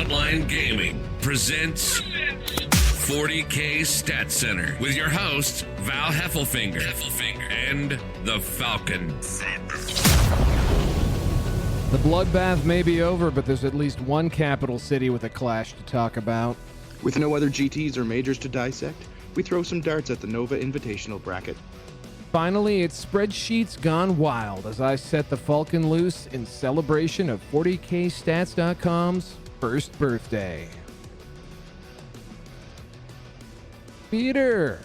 Frontline Gaming presents 40K Stat Center with your hosts, Val Heffelfinger and the Falcon. The bloodbath may be over, but there's at least one capital city with a clash to talk about. With no other GTs or majors to dissect, we throw some darts at the NOVA Invitational Bracket. Finally, it's spreadsheets gone wild as I set the Falcon loose in celebration of 40kstats.com's first birthday. Peter,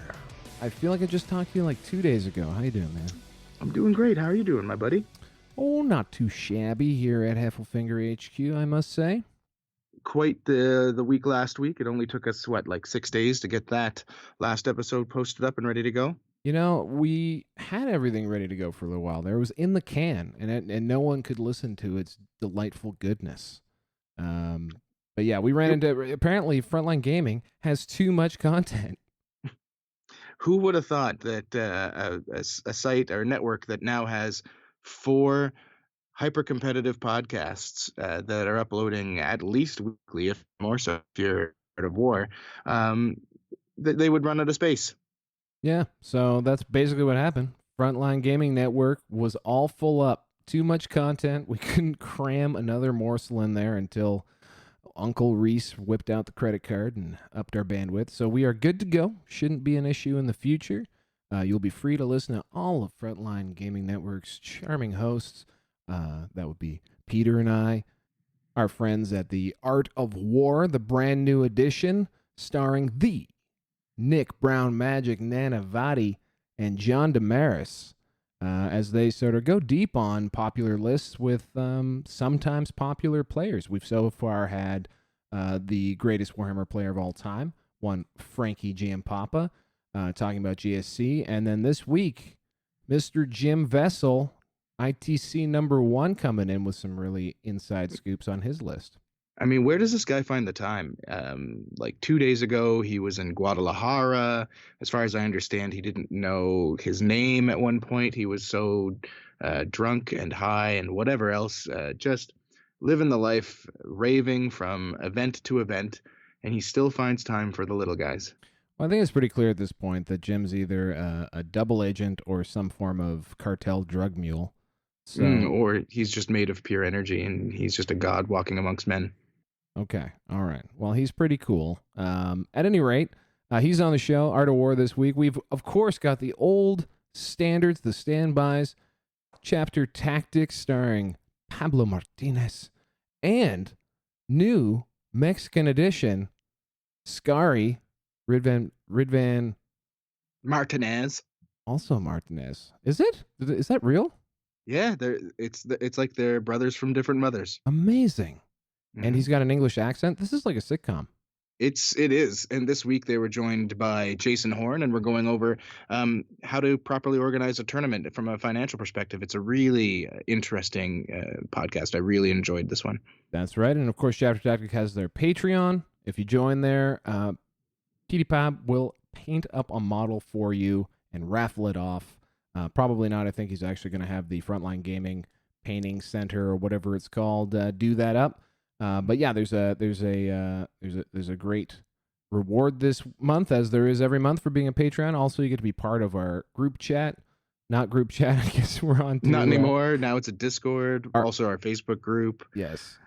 I feel like I just talked to you like 2 days ago. How you doing, man? I'm doing great. How are you doing, my buddy? Oh, not too shabby here at Heffelfinger HQ, I must say. Quite the week last week. It only took us, 6 days to get that last episode posted up and ready to go? You know, we had everything ready to go for a little while there. It was in the can, and no one could listen to its delightful goodness. But yeah, we ran into, apparently Frontline Gaming has too much content. Who would have thought that a site or network that now has 4 hyper-competitive podcasts that are uploading at least weekly, if more so, if you're out of war, they would run out of space. Yeah, so that's basically what happened. Frontline Gaming Network was all full up. Too much content. We couldn't cram another morsel in there until Uncle Reese whipped out the credit card and upped our bandwidth. So we are good to go. Shouldn't be an issue in the future. You'll be free to listen to all of Frontline Gaming Network's charming hosts. That would be Peter and I, our friends at the Art of War, the brand new edition, starring the Nick Brown Magic Nanavati and John Damaris, as they sort of go deep on popular lists with sometimes popular players. We've so far had the greatest Warhammer player of all time, one Frankie Giampapa, talking about GSC, and then this week, Mr. Jim Vessel, ITC #1, coming in with some really inside scoops on his list. I mean, where does this guy find the time? 2 days ago, he was in Guadalajara. As far as I understand, he didn't know his name at one point. He was so drunk and high and whatever else, just living the life, raving from event to event, and he still finds time for the little guys. Well, I think it's pretty clear at this point that Jim's either a double agent or some form of cartel drug mule. So, or he's just made of pure energy, and he's just a god walking amongst men. Okay, all right. Well, he's pretty cool. At any rate, he's on the show, Art of War, this week. We've, of course, got the old standards, the standbys, chapter tactics starring Pablo Martinez, and new Mexican edition, Scary, Ridvan Martinez. Also Martinez. Is it? Is that real? Yeah, it's like they're brothers from different mothers. Amazing. And he's got an English accent. This is like a sitcom. It is. And this week they were joined by Jason Horn, and we're going over how to properly organize a tournament from a financial perspective. It's a really interesting podcast. I really enjoyed this one. That's right. And of course, Chapter Tactic has their Patreon. If you join there, PewDiePie will paint up a model for you and raffle it off. Probably not. I think he's actually going to have the Frontline Gaming Painting Center or whatever it's called do that up. But yeah, there's a great reward this month, as there is every month for being a Patreon. Also, you get to be part of our group chat. Not group chat. I guess we're on. Not anymore. Now it's a Discord. Also, our Facebook group. Yes.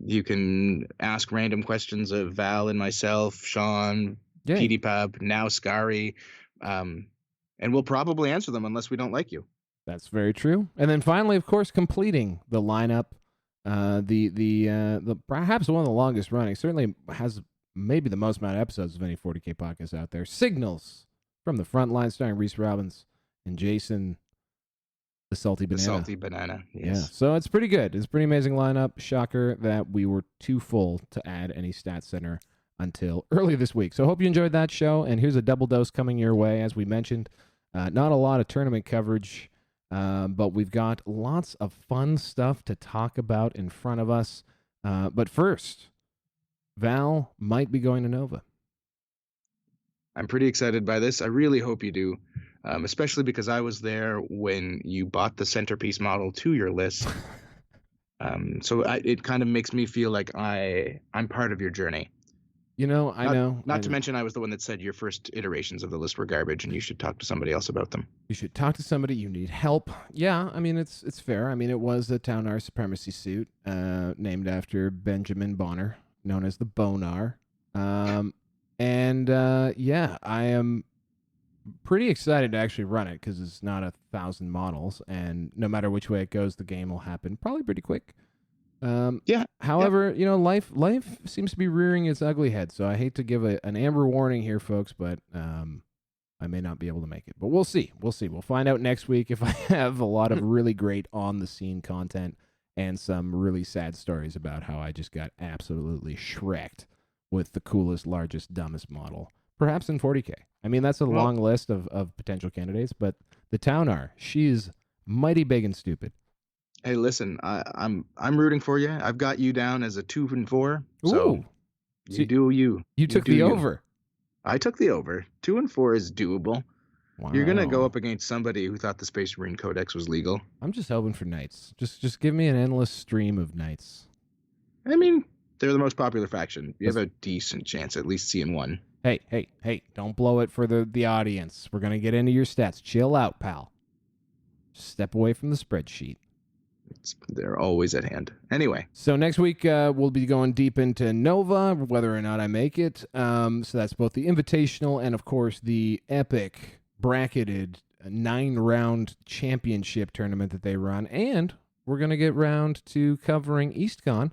You can ask random questions of Val and myself, Sean, PewDiePie, now Scary, and we'll probably answer them unless we don't like you. That's very true. And then finally, of course, completing the lineup. The perhaps one of the longest running, certainly has maybe the most amount of episodes of any 40K podcast out there. Signals from the Frontline, starring Reese Robbins and Jason, the Salty Banana. The Salty Banana, yes. Yeah, so it's pretty good. It's a pretty amazing lineup. Shocker that we were too full to add any Stat Center until early this week. So I hope you enjoyed that show, and here's a double dose coming your way. As we mentioned, not a lot of tournament coverage, but we've got lots of fun stuff to talk about in front of us. But first, Val might be going to Nova. I'm pretty excited by this. I really hope you do, especially because I was there when you bought the centerpiece model to your list. So it kind of makes me feel like I'm part of your journey. I know. Not to mention, I was the one that said your first iterations of the list were garbage, and you should talk to somebody else about them. You should talk to somebody. You need help. Yeah, I mean, it's fair. I mean, it was a Taunar supremacy suit named after Benjamin Bonner, known as the Bonar. Yeah, I am pretty excited to actually run it because it's not 1,000 models, and no matter which way it goes, the game will happen probably pretty quick. However, life seems to be rearing its ugly head, so I hate to give an amber warning here, folks, but I may not be able to make it. But we'll see. We'll find out next week if I have a lot of really great on-the-scene content and some really sad stories about how I just got absolutely shreked with the coolest, largest, dumbest model, perhaps in 40K. I mean, that's a long list of potential candidates, but the Taunar, she's mighty big and stupid. Hey, listen, I'm rooting for you. I've got you down as a 2 and 4. So you do you. You took the over. I took the over. 2 and 4 is doable. Wow. You're gonna go up against somebody who thought the Space Marine Codex was legal. I'm just hoping for knights. Just give me an endless stream of knights. I mean, they're the most popular faction. You have a decent chance at least seeing one. Hey! Don't blow it for the audience. We're gonna get into your stats. Chill out, pal. Just step away from the spreadsheet. They're always at hand. Anyway. So next week, we'll be going deep into Nova, whether or not I make it. So that's both the Invitational and, of course, the epic bracketed 9-round championship tournament that they run. And we're going to get round to covering EastCon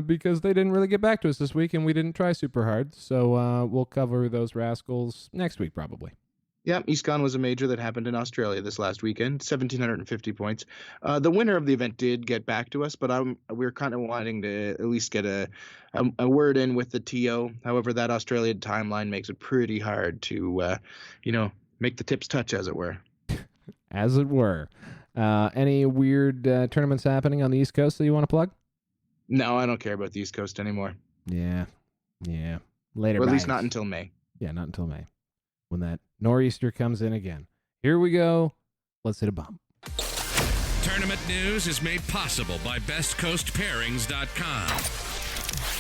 because they didn't really get back to us this week and we didn't try super hard. So we'll cover those rascals next week, probably. Yeah, EastCon was a major that happened in Australia this last weekend, 1,750 points. The winner of the event did get back to us, but we're kind of wanting to at least get a word in with the TO. However, that Australian timeline makes it pretty hard to, make the tips touch, as it were. As it were. Any weird tournaments happening on the East Coast that you want to plug? No, I don't care about the East Coast anymore. Yeah. Later, or at least not until May. Yeah, not until May. When that nor'easter comes in again. Here we go. Let's hit a bump. Tournament news is made possible by bestcoastpairings.com.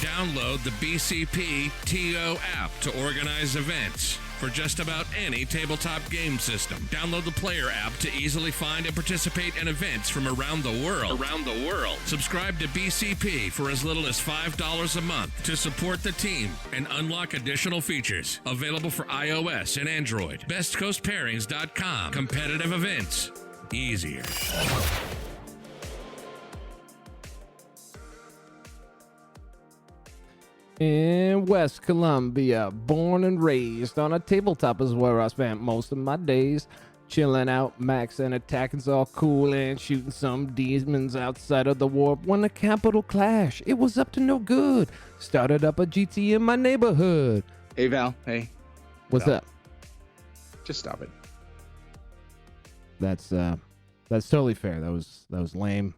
Download the BCP TO app to organize events for just about any tabletop game system. Download the player app to easily find and participate in events from around the world. Subscribe to BCP for as little as $5 a month to support the team and unlock additional features. Available for iOS and Android. BestCoastPairings.com. Competitive events easier. In West Columbia, born and raised on a tabletop is where I spent most of my days. Chilling out, maxing, attacking all cool, and shooting some demons outside of the warp when the capital clash. It was up to no good. Started up a GT in my neighborhood. Hey, Val. Hey. What's up? Just stop it. That's totally fair. That was lame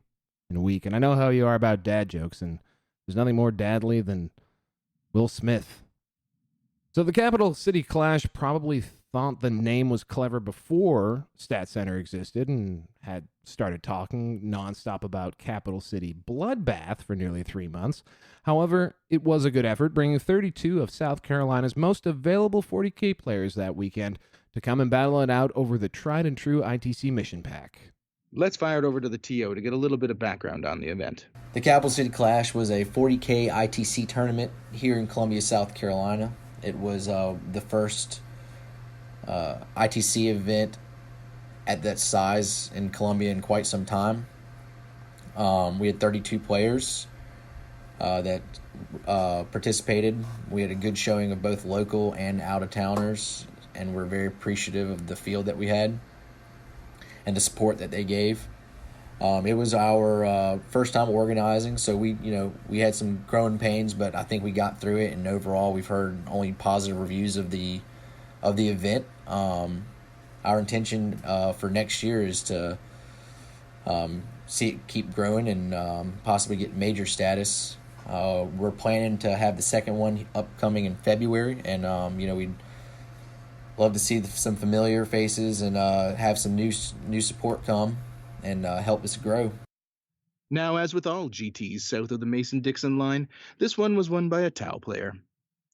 and weak. And I know how you are about dad jokes, and there's nothing more dadly than Will Smith. So the Capital City Clash probably thought the name was clever before Stat Center existed and had started talking nonstop about Capital City Bloodbath for nearly 3 months. However, it was a good effort, bringing 32 of South Carolina's most available 40K players that weekend to come and battle it out over the tried and true ITC mission pack. Let's fire it over to the TO to get a little bit of background on the event. The Capital City Clash was a 40K ITC tournament here in Columbia, South Carolina. It was the first ITC event at that size in Columbia in quite some time. We had 32 players that participated. We had a good showing of both local and out-of-towners, and we're very appreciative of the field that we had and the support that they gave. It was our first time organizing, so we had some growing pains, but I think we got through it, and overall we've heard only positive reviews of the event. Our intention for next year is to see it keep growing and possibly get major status. We're planning to have the second one upcoming in February, and we'd love to see some familiar faces and have some new support come and help us grow. Now, as with all GTs south of the Mason-Dixon line, this one was won by a Tau player.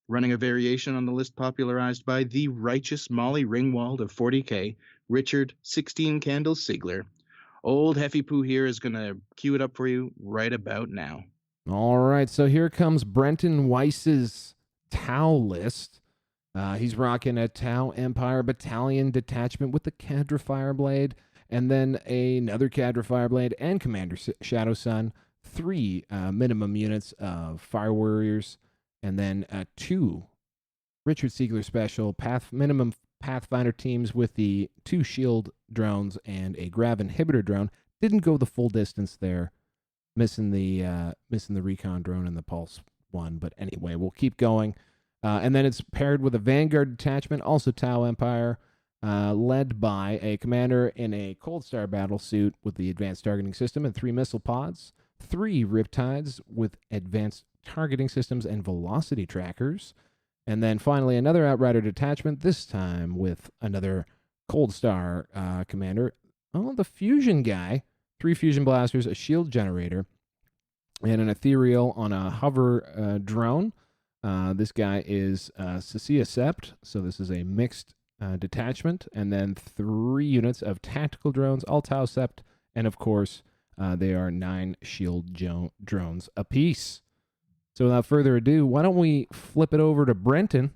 Running a variation on the list popularized by the righteous Molly Ringwald of 40K, Richard 16 Candles Sigler. Old Heffy Poo here is going to cue it up for you right about now. All right, so here comes Brenton Weiss's Tau list. He's rocking a Tau Empire Battalion detachment with the Cadra Fireblade, and then another Cadra Fireblade and Commander Shadow Sun, 3 minimum units of Fire Warriors, and then 2 Richard Siegler special minimum Pathfinder teams with the 2 shield drones and a grav inhibitor drone. Didn't go the full distance there, missing the recon drone and the pulse one. But anyway, we'll keep going. And then it's paired with a Vanguard detachment, also Tau Empire, led by a commander in a Cold Star battle suit with the advanced targeting system and 3 missile pods, 3 Riptides with advanced targeting systems and velocity trackers, and then finally another Outrider detachment, this time with another Cold Star commander. Oh, the Fusion guy. 3 Fusion blasters, a shield generator, and an ethereal on a hover drone. This guy is Cecilia Sept, so this is a mixed detachment, and then 3 units of tactical drones, all Tau Sept, and of course, they are 9 shield drones apiece. So without further ado, why don't we flip it over to Brenton,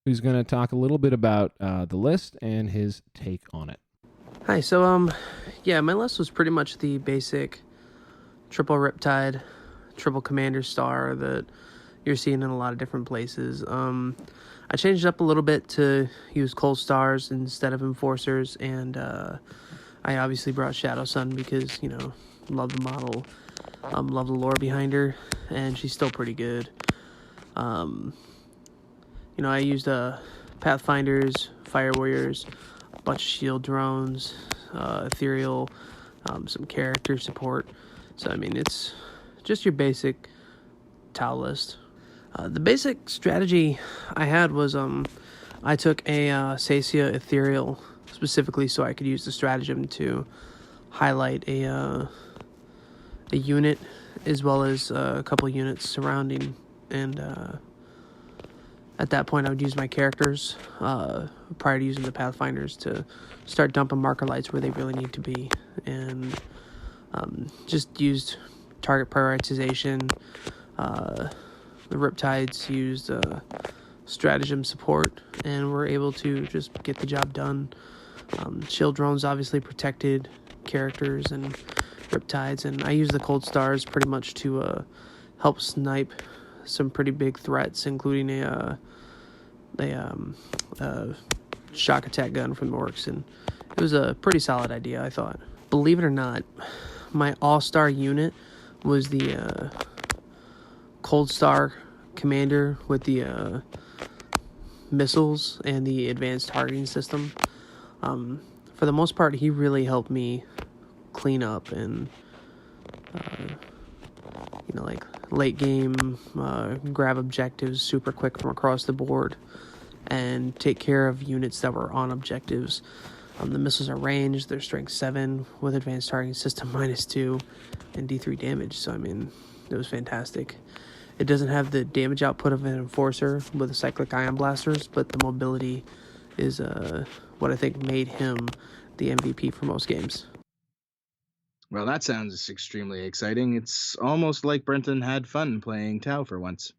who's going to talk a little bit about the list and his take on it. Hi, so yeah, my list was pretty much the basic triple Riptide, triple Commander Star that you're seeing in a lot of different places. I changed it up a little bit to use Cold Stars instead of Enforcers, and I obviously brought Shadow Sun because, you know, love the model, love the lore behind her, and she's still pretty good. You know, I used Pathfinders, Fire Warriors, a bunch of shield drones, ethereal, some character support. So, I mean, it's just your basic Tau list. The basic strategy I had was I took a Sacia Ethereal specifically so I could use the stratagem to highlight a unit as well as a couple units surrounding, and at that point I would use my characters prior to using the Pathfinders to start dumping marker lights where they really need to be, and just used target prioritization. The Riptides used stratagem support, and were able to just get the job done. Shield drones obviously protected characters and Riptides, and I used the Cold Stars pretty much to help snipe some pretty big threats, including a shock attack gun from the Orcs, and it was a pretty solid idea, I thought. Believe it or not, my all-star unit was the Cold Star commander with the missiles and the advanced targeting system. For the most part, he really helped me clean up and, you know, like late game, grab objectives super quick from across the board and take care of units that were on objectives. The missiles are ranged, they're strength 7 with advanced targeting system -2 and D3 damage. So, I mean, it was fantastic. It doesn't have the damage output of an Enforcer with the cyclic ion blasters, but the mobility is what I think made him the MVP for most games. Well, that sounds extremely exciting. It's almost like Brenton had fun playing Tau for once.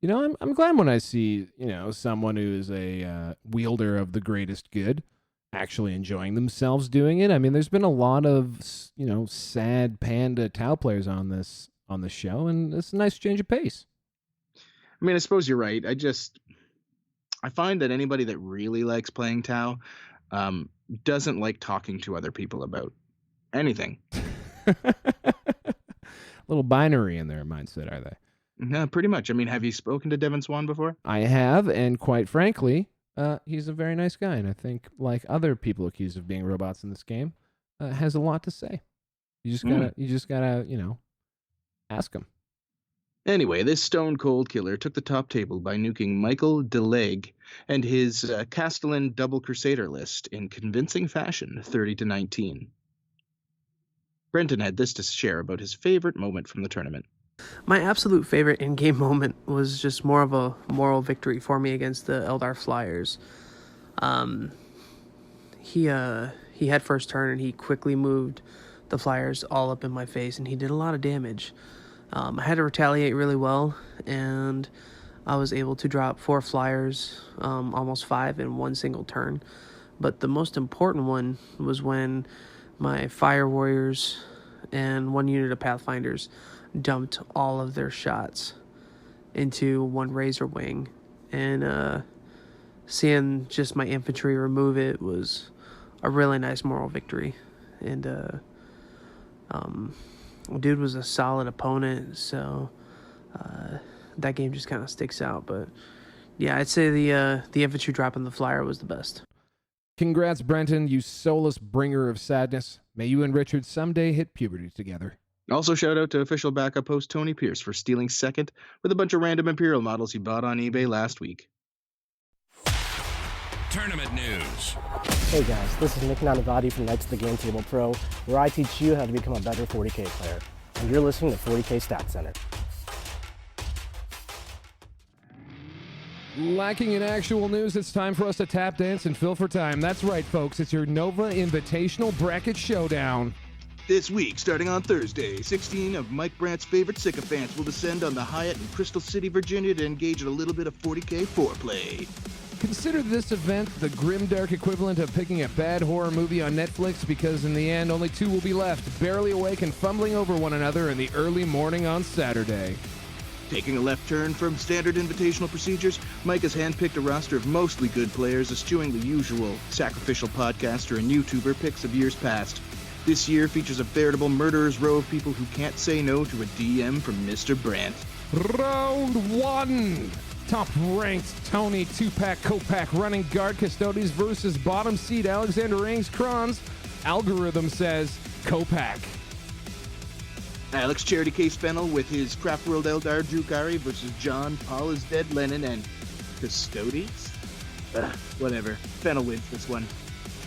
You know, I'm glad when I see, you know, someone who is a wielder of the greatest good actually enjoying themselves doing it. I mean, there's been a lot of, you know, sad panda Tau players on this show, and it's a nice change of pace. I mean, I suppose you're right. I find that anybody that really likes playing Tau doesn't like talking to other people about anything. Little binary in their mindset, are they? Yeah, pretty much. I mean, have you spoken to Devin Swan before? I have, and quite frankly, he's a very nice guy, and I think, like other people accused of being robots in this game, has a lot to say. You just gotta, you know, ask him. Anyway, this stone cold killer took the top table by nuking Michael DeLeg and his Castellan Double Crusader list in convincing fashion, 30-19. Brenton had this to share about his favorite moment from the tournament. My absolute favorite in-game moment was just more of a moral victory for me against the Eldar Flyers. He had first turn, and he quickly moved the Flyers all up in my face, and he did a lot of damage. I had to retaliate really well, and I was able to drop 4 Flyers, almost 5 in one single turn. But the most important one was when my Fire Warriors and 1 unit of Pathfinders dumped all of their shots into 1 Razor Wing, and seeing just my infantry remove it was a really nice moral victory. And dude was a solid opponent, so that game just kind of sticks out. But yeah, I'd say the infantry dropping the flyer was the best. Congrats, Brenton, you soulless bringer of sadness. May you and Richard someday hit puberty together. Also, shout out to official backup host Tony Pierce for stealing second with a bunch of random Imperial models he bought on eBay last week. Tournament news. Hey guys, this is Nick Nanavati from Knights of the Game Table Pro, where I teach you how to become a better 40K player. And you're listening to 40K Stat Center. Lacking in actual news, it's time for us to tap dance and fill for time. That's right, folks. It's your NOVA Invitational Bracket Showdown. This week, starting on Thursday, 16 of Mike Brandt's favorite sycophants will descend on the Hyatt in Crystal City, Virginia to engage in a little bit of 40K foreplay. Consider this event the grimdark equivalent of picking a bad horror movie on Netflix, because in the end, only 2 will be left, barely awake and fumbling over one another in the early morning on Saturday. Taking a left turn from standard invitational procedures, Mike has handpicked a roster of mostly good players, eschewing the usual sacrificial podcaster and YouTuber picks of years past. This year features a veritable murderer's row of people who can't say no to a DM from Mr. Brandt. Round 1. Top-ranked Tony Tupac Kopak running guard Custodes versus bottom seed Alexander Ains Kronz. Algorithm says Kopak. Alex Charity Case Fennel with his Craft World Eldar Drukari versus John Paul is Dead Lennon and Custodes? Whatever. Fennel wins this one.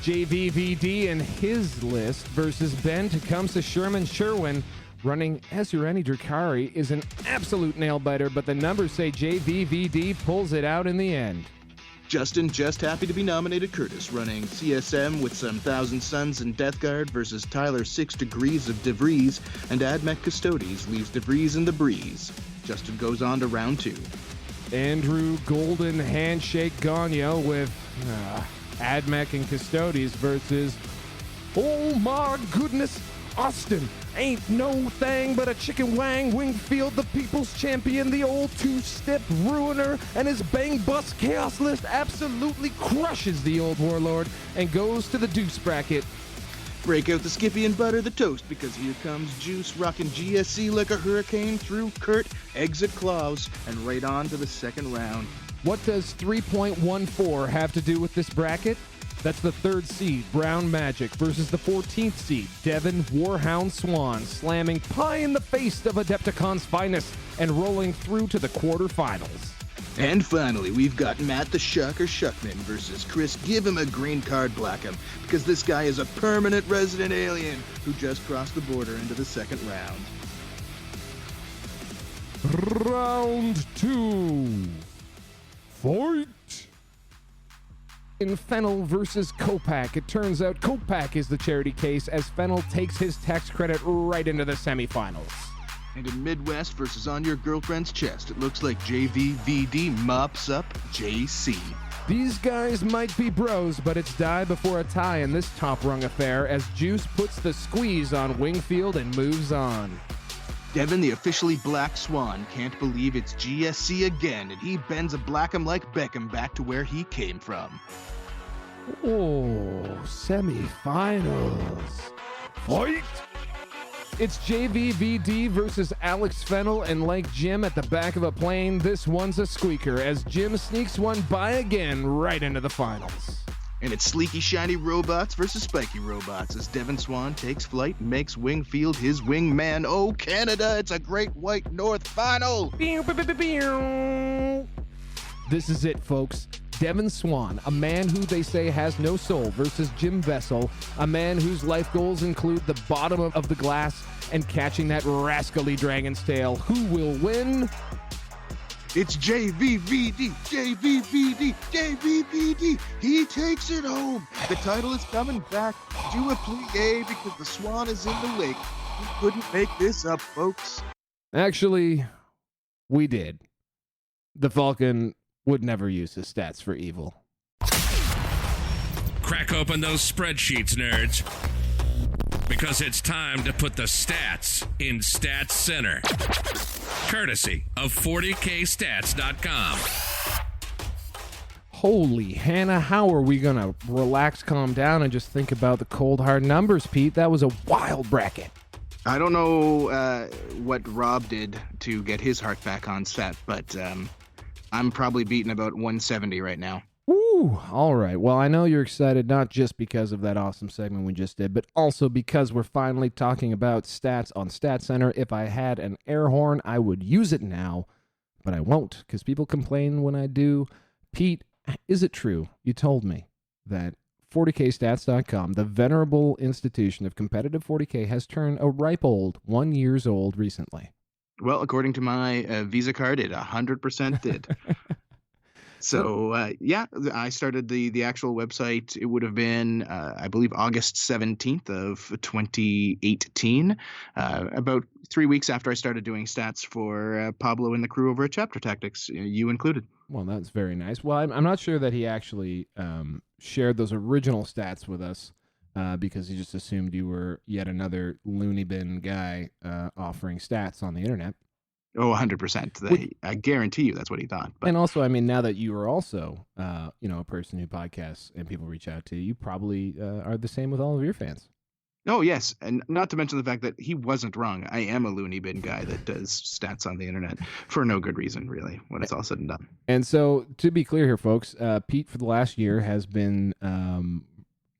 JVVD and his list versus Ben Tecumseh Sherman Sherwin. Running Esureni Drukari is an absolute nail-biter, but the numbers say JVVD pulls it out in the end. Justin Just Happy to be nominated Curtis running CSM with some Thousand Suns and Death Guard versus Tyler 6 Degrees of DeVries, and Admech Custodes leaves DeVries in the breeze. Justin goes on to round 2. Andrew Golden Handshake Gagno with Admech and Custodes versus, oh my goodness, Austin ain't no thing but a chicken wang Wingfield, the people's champion, the old 2-step ruiner, and his bang bust chaos list absolutely crushes the old warlord and goes to the deuce bracket. Break out the Skippy and butter the toast, because here comes Juice rocking GSC like a hurricane through Kurt, exit Klaus, and right on to the second round. What does 3.14 have to do with this bracket? That's the 3rd seed, Brown Magic, versus the 14th seed, Devon Warhound Swan, slamming pie in the face of Adepticon's finest and rolling through to the quarterfinals. And finally, we've got Matt the Shocker Shuckman versus Chris Give Him a Green Card Blackham, because this guy is a permanent resident alien who just crossed the border into the second round. Round 2. Fight! In Fennel versus Kopak, it turns out Kopak is the charity case as Fennel takes his tax credit right into the semifinals. And in Midwest versus On Your Girlfriend's Chest, it looks like JVVD mops up JC. These guys might be bros, but it's die before a tie in this top-rung affair as Juice puts the squeeze on Wingfield and moves on. Devin, the officially Black Swan, can't believe it's GSC again, and he bends a Blackham like Beckham back to where he came from. Oh, semifinals. Fight! It's JVVD versus Alex Fennel, and like Jim at the back of a plane, this one's a squeaker as Jim sneaks one by again right into the finals. And it's Sleeky Shiny Robots versus Spiky Robots as Devin Swan takes flight and makes Wingfield his wingman. Oh, Canada, it's a Great White North final! This is it, folks. Devin Swan, a man who they say has no soul, versus Jim Vessel, a man whose life goals include the bottom of the glass and catching that rascally dragon's tail. Who will win? It's JVVD, JVVD, JVVD. He takes it home. The title is coming back. Do a plie because the Swan is in the lake. We couldn't make this up, folks. Actually, we did. The Falcon would never use his stats for evil. Crack open those spreadsheets, nerds. Because it's time to put the stats in Stats Center. Courtesy of 40kstats.com. Holy Hannah, how are we going to relax, calm down, and just think about the cold, hard numbers, Pete? That was a wild bracket. I don't know what Rob did to get his heart back on set, but I'm probably beating about 170 right now. Ooh, all right. Well, I know you're excited not just because of that awesome segment we just did, but also because we're finally talking about stats on Stat Center. If I had an air horn, I would use it now, but I won't because people complain when I do. Pete, is it true? You told me that 40kstats.com, the venerable institution of competitive 40K, has turned a ripe old 1 year old recently. Well, according to my Visa card, it 100% did. So, yeah, I started the actual website. It would have been, I believe, August 17th of 2018, about 3 weeks after I started doing stats for Pablo and the crew over at Chapter Tactics, you included. Well, that's very nice. Well, I'm not sure that he actually shared those original stats with us because he just assumed you were yet another loony bin guy offering stats on the internet. Oh, 100%. I guarantee you that's what he thought. But. And also, I mean, now that you are also, a person who podcasts and people reach out to, you probably are the same with all of your fans. Oh, yes. And not to mention the fact that he wasn't wrong. I am a loony bin guy that does stats on the internet for no good reason, really, when it's all said and done. And so, to be clear here, folks, Pete, for the last year, has been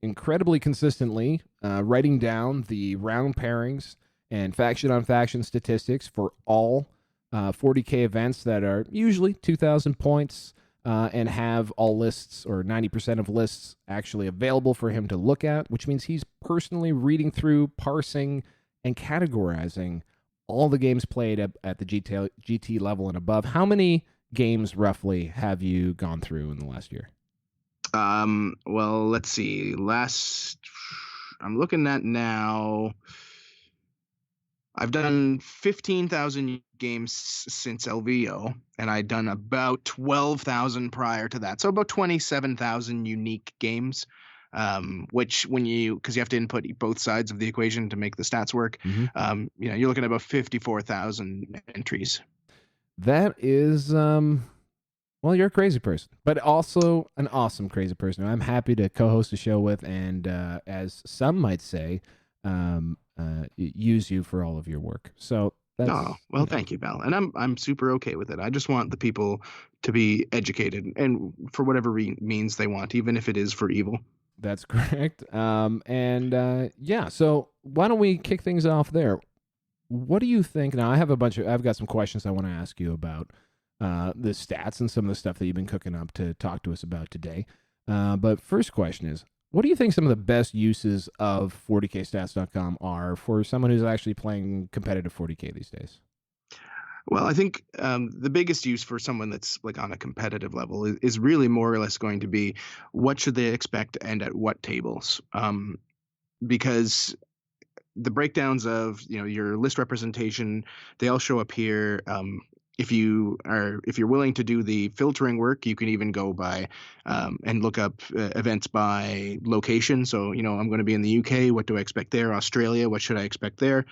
incredibly consistently writing down the round pairings and faction-on-faction statistics for all 40K events that are usually 2,000 points and have all lists or 90% of lists actually available for him to look at, which means he's personally reading through, parsing, and categorizing all the games played at the GT level and above. How many games roughly have you gone through in the last year? Well, let's see. I'm looking at now. I've done 15,000 games since LVO, and I'd done about 12,000 prior to that. So about 27,000 unique games, which because you have to input both sides of the equation to make the stats work, you're looking at about 54,000 entries. That is, well, you're a crazy person, but also an awesome crazy person. I'm happy to co-host a show with, and as some might say, use you for all of your work. So that's, thank you, Val. And I'm super okay with it. I just want the people to be educated and for whatever means they want, even if it is for evil. That's correct. So why don't we kick things off there? What do you think? Now, I've got some questions I want to ask you about the stats and some of the stuff that you've been cooking up to talk to us about today. But first question is, what do you think some of the best uses of 40kstats.com are for someone who's actually playing competitive 40K these days? Well, I think the biggest use for someone that's like on a competitive level is really more or less going to be what should they expect and at what tables, because the breakdowns of your list representation, they all show up here. If you're willing to do the filtering work, you can even go by and look up events by location. So, I'm going to be in the UK. What do I expect there? Australia. What should I expect there?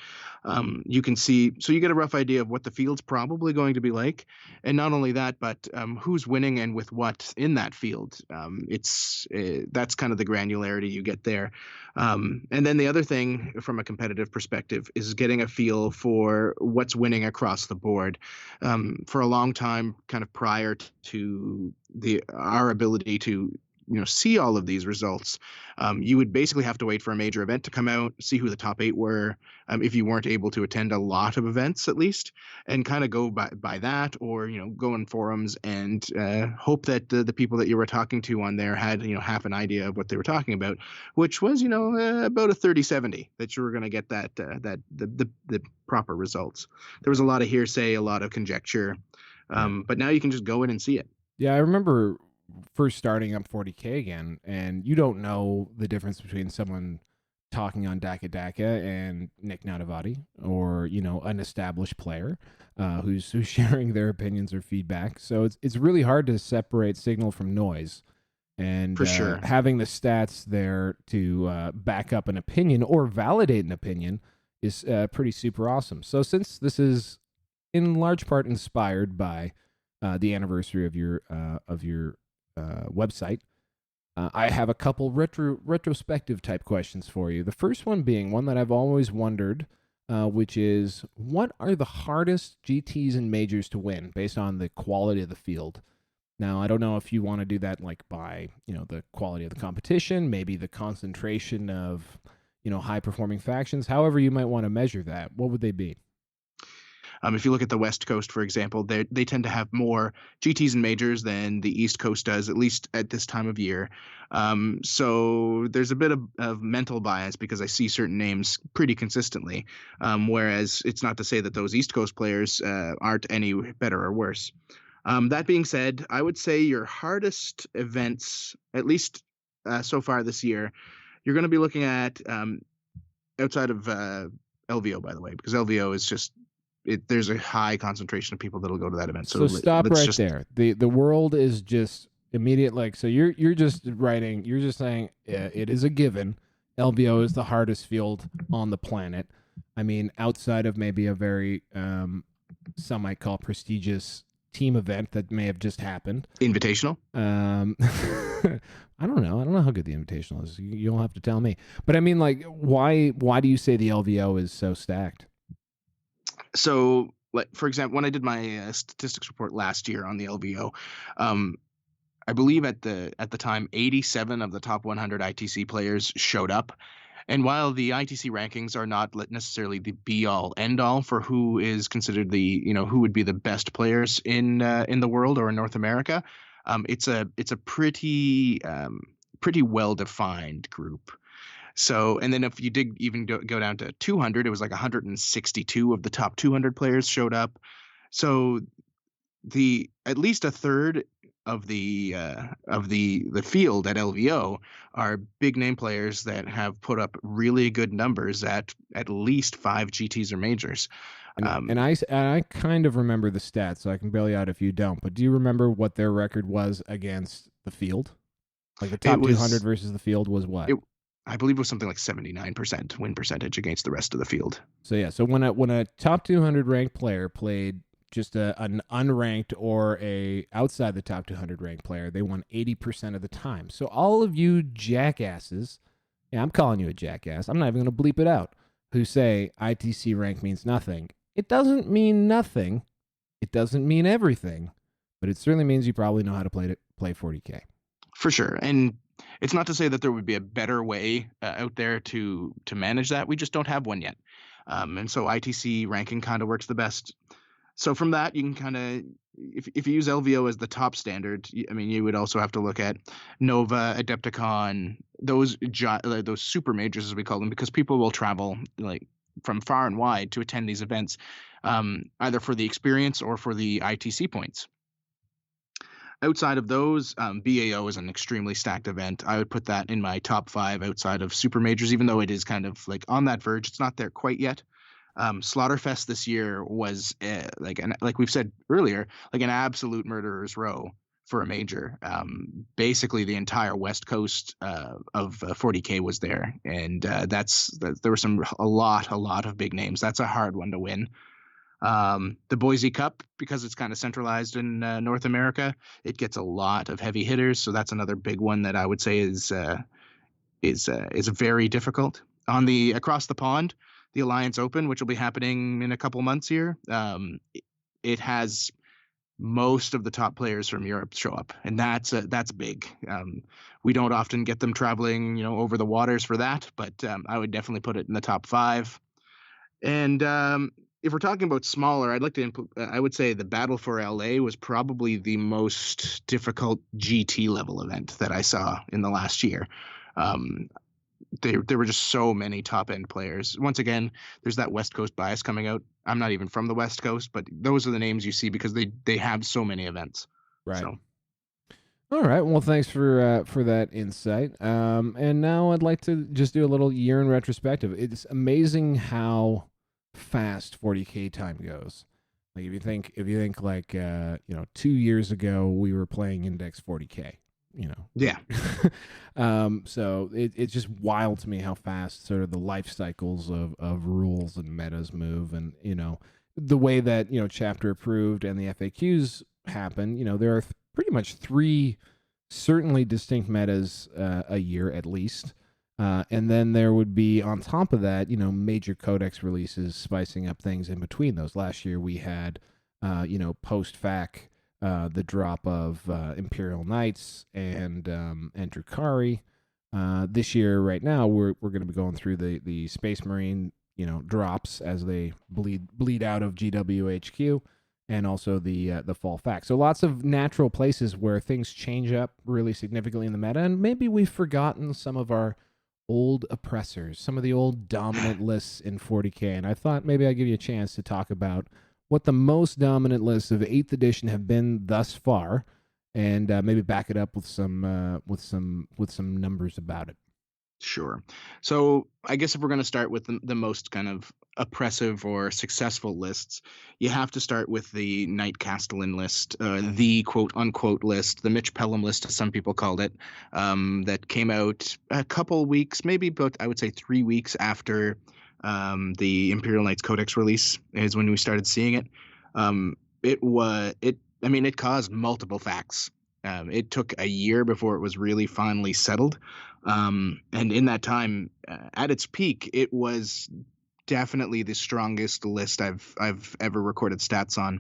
You can see, so you get a rough idea of what the field's probably going to be like. And not only that, but who's winning and with what in that field. That's kind of the granularity you get there. And then the other thing from a competitive perspective is getting a feel for what's winning across the board. For a long time, kind of prior to our ability to see all of these results, you would basically have to wait for a major event to come out, see who the top 8 were, if you weren't able to attend a lot of events at least, and kind of go by that, or go in forums and hope that the people that you were talking to on there had half an idea of what they were talking about, which was about a 30-70 that you were going to get the proper results. There was a lot of hearsay, a lot of conjecture, but now you can just go in and see it. Yeah, I remember first starting up 40K again, and you don't know the difference between someone talking on Daka Daka and Nick Nanavati, or an established player who's sharing their opinions or feedback. So it's really hard to separate signal from noise, and for sure, having the stats there to back up an opinion or validate an opinion is pretty super awesome. So since this is in large part inspired by the anniversary of your website, I have a couple retrospective type questions for you. The first one being one that I've always wondered, which is, what are the hardest GTs and majors to win based on the quality of the field? Now, I don't know if you want to do that like by the quality of the competition, maybe the concentration of high performing factions. However you might want to measure that. What would they be? If you look at the West Coast, for example, they tend to have more GTs and majors than the East Coast does, at least at this time of year. So there's a bit of mental bias because I see certain names pretty consistently, whereas it's not to say that those East Coast players aren't any better or worse. That being said, I would say your hardest events, at least so far this year, you're going to be looking at outside of LVO, by the way, because LVO is just there's a high concentration of people that'll go to that event. So stop right there. The world is just immediate. Like, so you're just writing. You're just saying it is a given. LVO is the hardest field on the planet. I mean, outside of maybe a very some might call prestigious team event that may have just happened. Invitational. I don't know. I don't know how good the Invitational is. You'll have to tell me. But I mean, like, why do you say the LVO is so stacked? So, like, for example, when I did my statistics report last year on the LVO, I believe at the time 87 of the top 100 ITC players showed up. And while the ITC rankings are not necessarily the be-all, end-all for who is considered the who would be the best players in the world or in North America, it's a pretty well-defined group. So, and then if you did even go down to 200, it was like 162 of the top 200 players showed up. So at least a third of the field at LVO are big name players that have put up really good numbers at least 5 GTs or majors. And I kind of remember the stats, so I can bail you out if you don't. But do you remember what their record was against the field? Like the top 200 versus the field was what? I believe it was something like 79% win percentage against the rest of the field. So yeah, so when a top 200 ranked player played just an unranked or a outside the top 200 ranked player, they won 80% of the time. So all of you jackasses, yeah, I'm calling you a jackass. I'm not even going to bleep it out, who say ITC rank means nothing. It doesn't mean nothing. It doesn't mean everything, but it certainly means you probably know how to play 40K. For sure. And it's not to say that there would be a better way out there to manage that. We just don't have one yet. And so ITC ranking kind of works the best. So from that, you can kind of, if you use LVO as the top standard, I mean, you would also have to look at NOVA, Adepticon, those super majors, as we call them, because people will travel like from far and wide to attend these events, either for the experience or for the ITC points. Outside of those, BAO is an extremely stacked event. I would put that in my top 5 outside of super majors, even though it is kind of like on that verge. It's not there quite yet. Slaughterfest this year was like we've said earlier, like an absolute murderer's row for a major. Basically, the entire West Coast of 40K was there, and there were a lot of big names. That's a hard one to win. The Boise Cup, because it's kind of centralized in North America, it gets a lot of heavy hitters. So that's another big one that I would say is very difficult. On the across the pond, the Alliance Open, which will be happening in a couple months here, it has most of the top players from Europe show up, and that's big. We don't often get them traveling, over the waters for that, but I would definitely put it in the top 5. And if we're talking about smaller, I would say the Battle for LA was probably the most difficult GT level event that I saw in the last year. There were just so many top end players. Once again, there's that West Coast bias coming out. I'm not even from the West Coast, but those are the names you see because they have so many events. Right. So. All right. Well, thanks for that insight. And now I'd like to just do a little year in retrospective. It's amazing how fast 40K time goes. Like if you think like 2 years ago we were playing Index 40K. Yeah. So it's just wild to me how fast sort of the life cycles of rules and metas move, and the way that chapter approved and the FAQs happen. There are pretty much 3 certainly distinct metas a year at least, and then there would be on top of that major codex releases spicing up things in between those. Last year we had post fac the drop of Imperial Knights and Drukhari. This year, right now, we're going to be going through the Space Marine drops as they bleed out of GWHQ, and also the fall fac. So lots of natural places where things change up really significantly in the meta, and maybe we've forgotten some of our old oppressors, some of the old dominant lists in 40K, and I thought maybe I'd give you a chance to talk about what the most dominant lists of 8th edition have been thus far, and maybe back it up with some numbers about it. Sure. So I guess if we're going to start with the most kind of oppressive or successful lists, you have to start with the Knight Castellan list, the quote unquote list, the Mitch Pelham list, as some people called it, that came out a couple weeks, maybe, but I would say 3 weeks after the Imperial Knights Codex release is when we started seeing it. It caused multiple facts. It took a year before it was really finally settled. And in that time, at its peak, it was definitely the strongest list I've ever recorded stats on.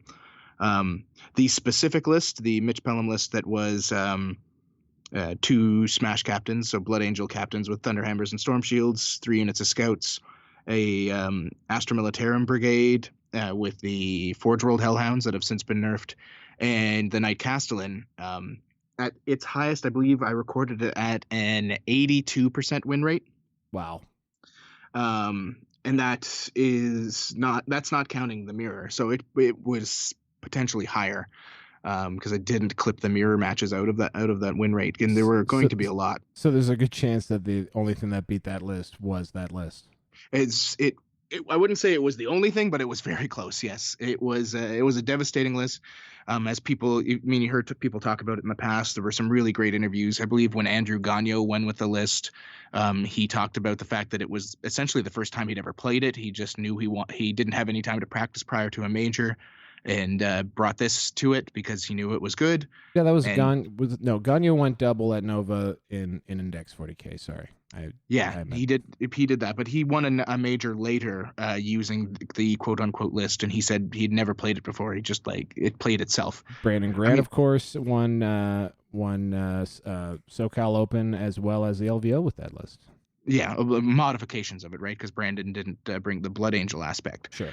The specific list, the Mitch Pelham list that was 2 Smash captains, so Blood Angel captains with Thunderhammers and Storm Shields, 3 units of scouts, a Astra Militarum brigade with the Forge World Hellhounds that have since been nerfed, and the Knight Castellan. At its highest, I believe I recorded it at an 82% win rate. Wow. And that's not counting the mirror. So it was potentially higher because I didn't clip the mirror matches out of that win rate, and there were going to be a lot. So there's a good chance that the only thing that beat that list was that list. I wouldn't say it was the only thing, but it was very close. Yes, it was a devastating list. As people, you heard people talk about it in the past. There were some really great interviews. I believe when Andrew Gagnon won with the list, he talked about the fact that it was essentially the first time he'd ever played it. He just knew he didn't have any time to practice prior to a major, and brought this to it because he knew it was good. Yeah, that was Gagnon went double at Nova in Index 40K. Sorry. He did that, but he won a major later using the quote unquote list, and he said he'd never played it before. He just it played itself. Brandon Grant, of course, won SoCal Open as well as the LVO with that list. Yeah, modifications of it, right? Because Brandon didn't bring the Blood Angel aspect. Sure.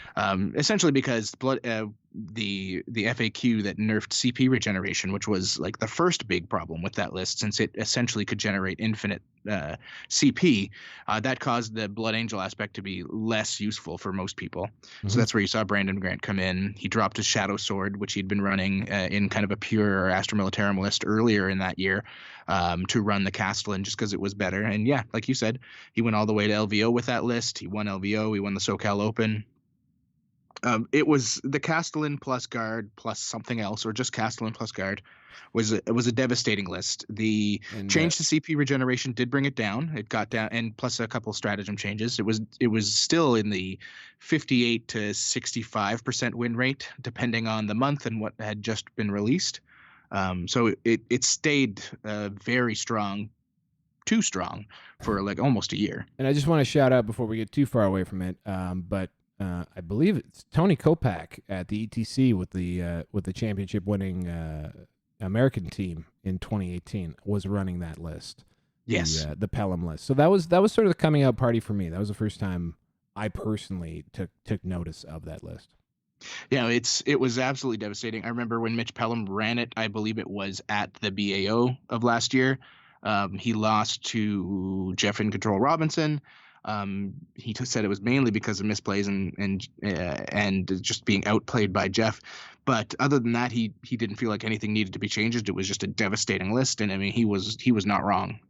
Essentially because the FAQ that nerfed CP regeneration, which was like the first big problem with that list, since it essentially could generate infinite CP, that caused the Blood Angel aspect to be less useful for most people. Mm-hmm. So that's where you saw Brandon Grant come in. He dropped his Shadow Sword, which he'd been running in kind of a pure Astra Militarum list earlier in that year, to run the Castellan just because it was better. And yeah, like you said, he went all the way to LVO with that list. He won LVO. He won the SoCal Open. It was the Castellan plus Guard plus something else, or just Castellan plus Guard. It was a devastating list. The change to CP regeneration did bring it down. It got down, and plus a couple stratagem changes. It was still in the 58 to 65% win rate, depending on the month and what had just been released. So it stayed very strong, too strong for like almost a year. And I just want to shout out before we get too far away from it, but I believe it's Tony Kopak at the ETC with the championship winning American team in 2018 was running that list. Yes. The Pelham list. So that was sort of the coming out party for me. That was the first time I personally took notice of that list. Yeah, it was absolutely devastating. I remember when Mitch Pelham ran it, I believe it was at the BAO of last year. He lost to Jeff and Control Robinson. He said it was mainly because of misplays and just being outplayed by Jeff. But other than that, he didn't feel like anything needed to be changed. It was just a devastating list, and I mean he was not wrong.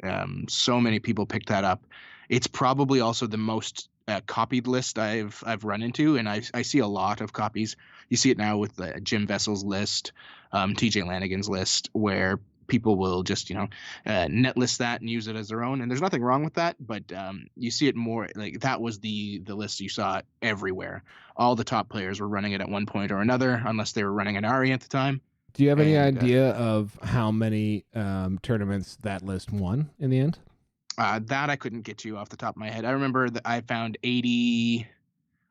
So many people picked that up. It's probably also the most copied list I've run into, and I see a lot of copies. You see it now with Jim Vessel's list, TJ Lanigan's list, where people will just net list that and use it as their own, and there's nothing wrong with that, but you see it more like that was the list you saw everywhere. All the top players were running it at one point or another, unless they were running an Ari at the time. Do you have any idea of how many tournaments that list won in the end? That I couldn't get to off the top of my head. I remember that I found 80,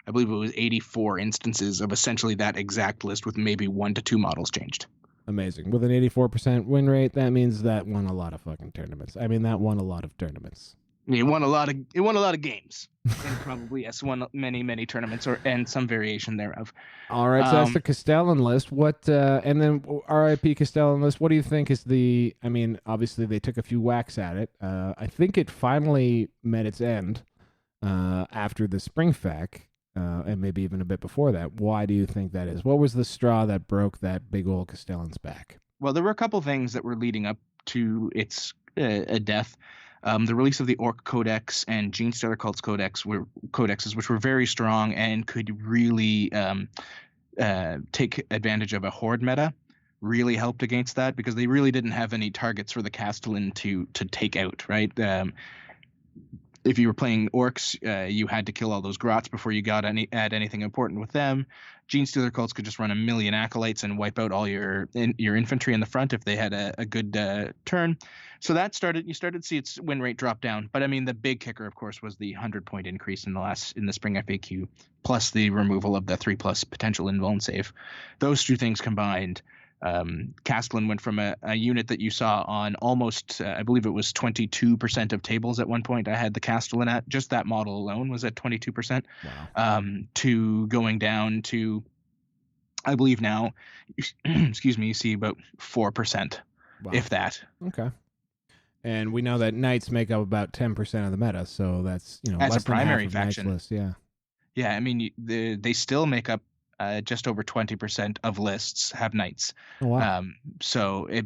I believe it was 84 instances of essentially that exact list with maybe 1 to 2 models changed. Amazing. With an 84% win rate, that means that won a lot of fucking tournaments. I mean, that won a lot of tournaments. It won a lot of games, and probably won many tournaments and some variation thereof. All right, so that's the Castellan list. What and then RIP Castellan list. What do you think is the? I mean, obviously they took a few whacks at it. I think it finally met its end after the Spring FAQ, and maybe even a bit before that. Why do you think that is? What was the straw that broke that big old Castellan's back? Well, there were a couple things that were leading up to its death. The release of the Orc Codex and Gene Stealer Cults Codex were codexes which were very strong and could really take advantage of a horde meta. Really helped against that because they really didn't have any targets for the Castellan to take out, right? If you were playing orcs, you had to kill all those grots before you got add anything important with them. Gene Stealer Cults could just run a million acolytes and wipe out all your infantry in the front if they had a good turn. So you started to see its win rate drop down. But I mean, the big kicker, of course, was the 100-point increase in the spring FAQ, plus the removal of the 3+ potential invuln save. Those two things combined. Castellan went from a unit that you saw on almost, I believe it was 22% of tables at one point. I had the Castellan at just that model alone was at 22%. Wow. To going down to, I believe now, excuse me, you see about 4%, Wow. if that. Okay. And we know that knights make up about 10% of the meta, so that's as less a primary than half of faction. Knight's list, yeah. Yeah, I mean they still make up just over 20% of lists have knights. Oh, wow.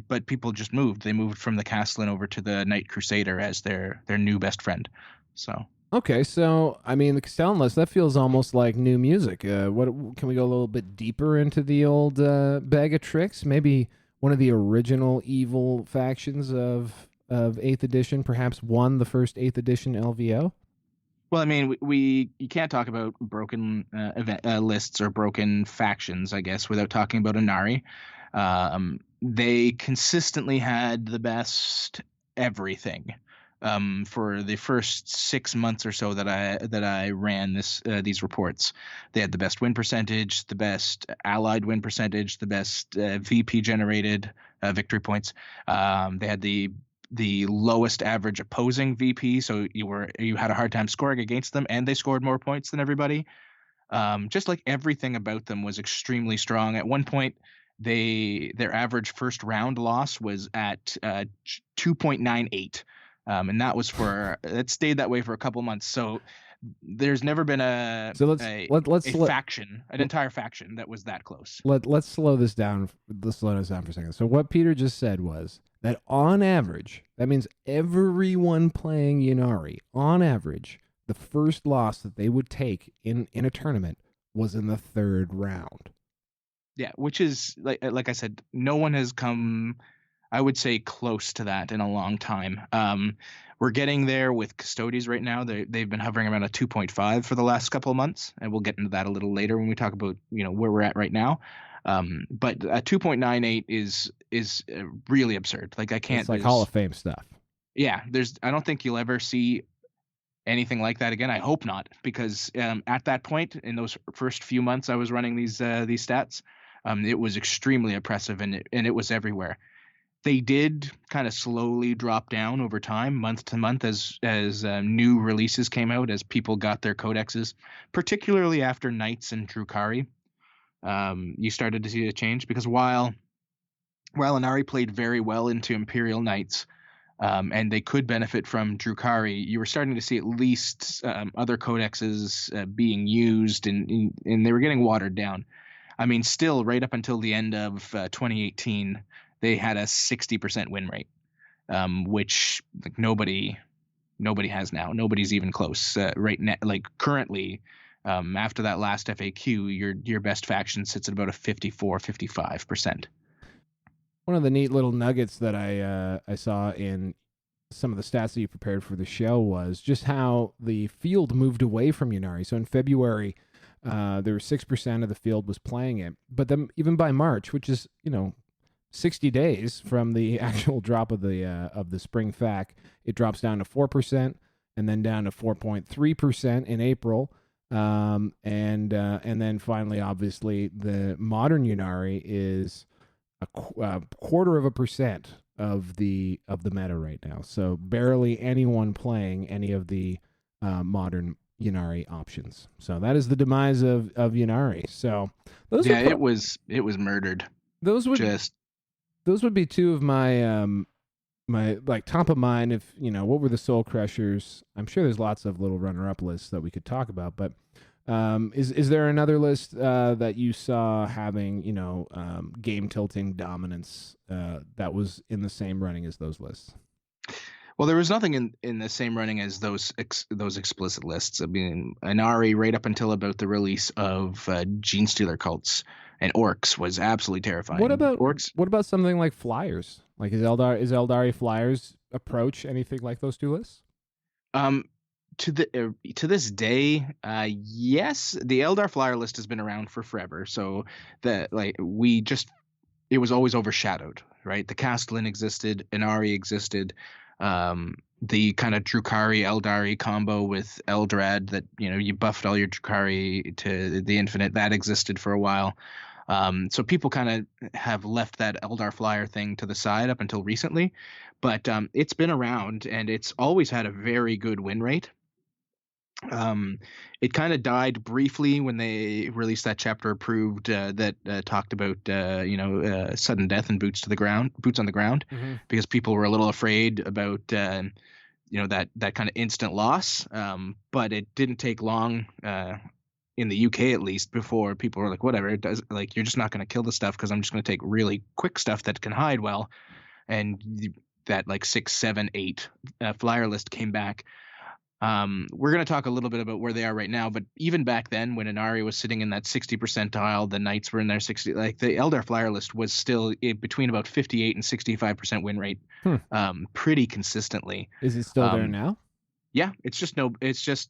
But people just moved. They moved from the Castellan over to the Knight Crusader as their new best friend. So Okay, so I mean the Castellan list, that feels almost like new music. What can we go a little bit deeper into the old bag of tricks? Maybe one of the original evil factions of 8th edition, perhaps won the first 8th edition LVO? Well, I mean, you can't talk about broken lists or broken factions, I guess, without talking about Inari. They consistently had the best everything. For the first 6 months or so that I ran these reports, they had the best win percentage, the best allied win percentage, the best VP generated victory points. They had the lowest average opposing VP, so you had a hard time scoring against them, and they scored more points than everybody. Just like everything about them was extremely strong. At one point, their average first round loss was at 2.98, and that stayed that way for a couple months. So there's never been an entire faction that was that close. Let's slow this down. Let's slow this down for a second. So what Peter just said was that on average, that means everyone playing Inari, on average, the first loss that they would take in a tournament was in the 3rd round. Yeah, which is like I said, no one has come, I would say, close to that in a long time. We're getting there with Custodes right now. They've been hovering around a 2.5 for the last couple of months, and we'll get into that a little later when we talk about where we're at right now. But a 2.98 is really absurd. Like I can't. It's like Hall of Fame stuff. Yeah, I don't think you'll ever see anything like that again. I hope not, because at that point in those first few months I was running these stats, it was extremely oppressive, and it was everywhere. They did kind of slowly drop down over time, month to month, as new releases came out, as people got their codexes, particularly after Knights and Drukhari. You started to see a change, because while Inari played very well into Imperial Knights, and they could benefit from Drukhari, you were starting to see at least other codexes being used, and they were getting watered down. I mean, still, right up until the end of 2018, they had a 60% win rate, which like nobody has now. Nobody's even close right now. Like currently, after that last FAQ, your best faction sits at about a 55%. One of the neat little nuggets that I saw in some of the stats that you prepared for the show was just how the field moved away from Unari. So in February, there was 6% of the field was playing it, but then even by March, which is 60 days from the actual drop of the spring FAQ, it drops down to 4%, and then down to 4.3% in April, and then finally, obviously, the modern Unari is a 0.25% of the meta right now. So barely anyone playing any of the modern Unari options. So that is the demise of Unari. So those it was murdered. Those would be two of my my like top of mind. If what were the Soul Crushers? I'm sure there's lots of little runner-up lists that we could talk about, but is there another list that you saw having game tilting dominance that was in the same running as those lists? Well, there was nothing in the same running as those explicit lists. I mean, Inari, right up until about the release of Gene Stealer cults and orcs, was absolutely terrifying. What about orcs? What about something like flyers? Like is Eldari flyers approach anything like those two lists? To this day, yes, the Eldar flyer list has been around for forever. So it was always overshadowed, right? The Castellan existed, Inari existed. The kind of Drukhari Eldari combo with Eldrad that you buffed all your Drukhari to the infinite, that existed for a while. So people kind of have left that Eldar flyer thing to the side up until recently, but it's been around and it's always had a very good win rate. It kind of died briefly when they released that chapter approved that talked about sudden death and boots on the ground, Mm-hmm. because people were a little afraid about that kind of instant loss. But it didn't take long in the UK at least before people were like, whatever, it does, like you're just not going to kill the stuff because I'm just going to take really quick stuff that can hide well, and that like 6, 7, 8 flyer list came back. We're going to talk a little bit about where they are right now, but even back then when Inari was sitting in that 60 percentile, the Knights were in their 60, like the Eldar flyer list was still between about 58 and 65% win rate, pretty consistently. Is it still there now? Yeah, it's just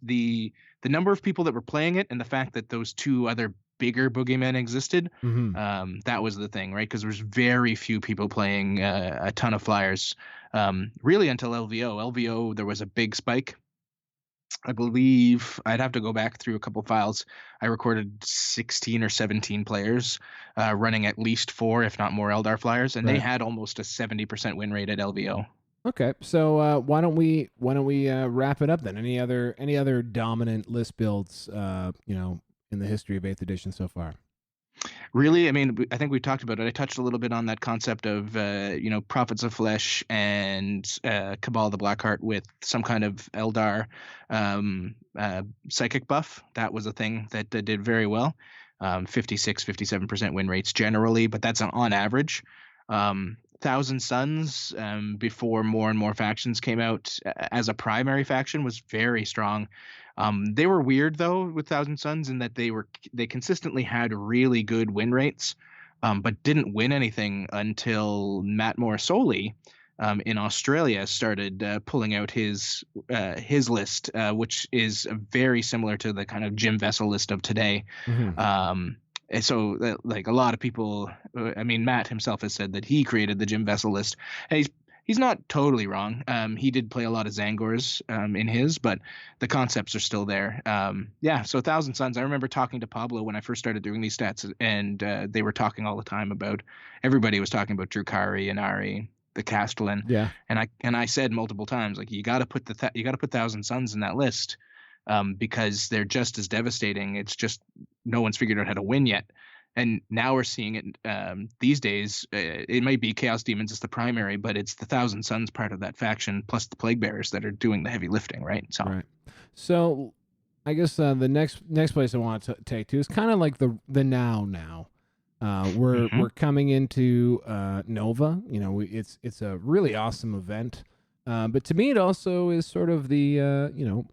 the number of people that were playing it and the fact that those two other bigger boogeymen existed. Mm-hmm. That was the thing, right? Because there's very few people playing a ton of flyers, really until LVO. There was a big spike. I believe I'd have to go back through a couple files. I recorded 16 or 17 players running at least 4, if not more, Eldar flyers, and they had almost a 70% win rate at LVO. Okay, so why don't we wrap it up then? Any other dominant list builds in the history of 8th edition so far? Really, I mean, I think we talked about it. I touched a little bit on that concept of Prophets of Flesh and Cabal of the Blackheart with some kind of Eldar psychic buff. That was a thing that did very well. 56, 57% win rates generally, but that's on average. Thousand Suns, before more and more factions came out as a primary faction, was very strong. They were weird though with Thousand Suns in that they consistently had really good win rates, but didn't win anything until Matt Morrisoli in Australia started pulling out his list, which is very similar to the kind of Jim Vessel list of today. Mm-hmm. And so, like a lot of people, I mean, Matt himself has said that he created the Jim Vessel list, and he's not totally wrong. He did play a lot of Zangors in his, but the concepts are still there. Yeah, so Thousand Suns. I remember talking to Pablo when I first started doing these stats, and they were talking all the time about. Everybody was talking about Drukari and Ari, the Castellan. Yeah. And I said multiple times, like, you got to put Thousand Suns in that list, because they're just as devastating. It's just no one's figured out how to win yet. And now we're seeing it these days. It might be Chaos Demons as the primary, but it's the Thousand Suns part of that faction plus the Plague Bearers that are doing the heavy lifting, right? Right. So I guess the next place I want to take to is kind of like the now. We're coming into Nova. You know, it's a really awesome event. But to me, it also is sort of the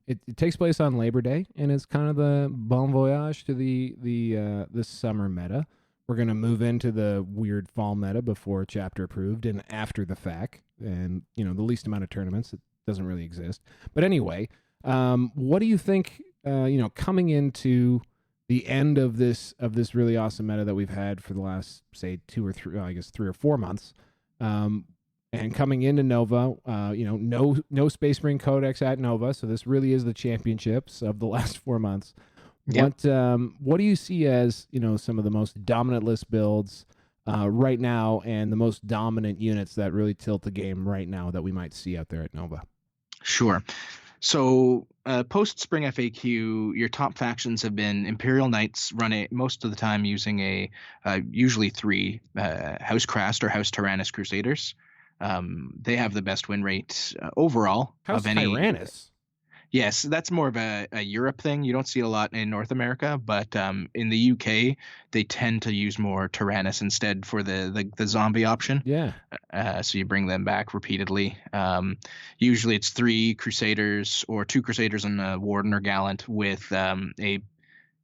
it takes place on Labor Day, and it's kind of the bon voyage to the summer meta. We're gonna move into the weird fall meta before chapter approved and after the fact, and the least amount of tournaments. It doesn't really exist. But anyway, what do you think? Coming into the end of this really awesome meta that we've had for the last, say, 2 or 3, I guess 3 or 4 months. And coming into Nova, no Space Marine Codex at Nova, so this really is the championships of the last 4 months. Yep. What do you see as some of the most dominant list builds right now, and the most dominant units that really tilt the game right now that we might see out there at Nova? Sure. So post Spring FAQ, your top factions have been Imperial Knights, run it most of the time using a usually 3 House Krast or House Tyrannus Crusaders. They have the best win rate overall House of any. Tyrannus. Yes, that's more of a Europe thing. You don't see it a lot in North America, but in the UK, they tend to use more Tyrannus instead for the zombie option. Yeah. So you bring them back repeatedly. Usually it's 3 Crusaders or 2 Crusaders and a Warden or Gallant with a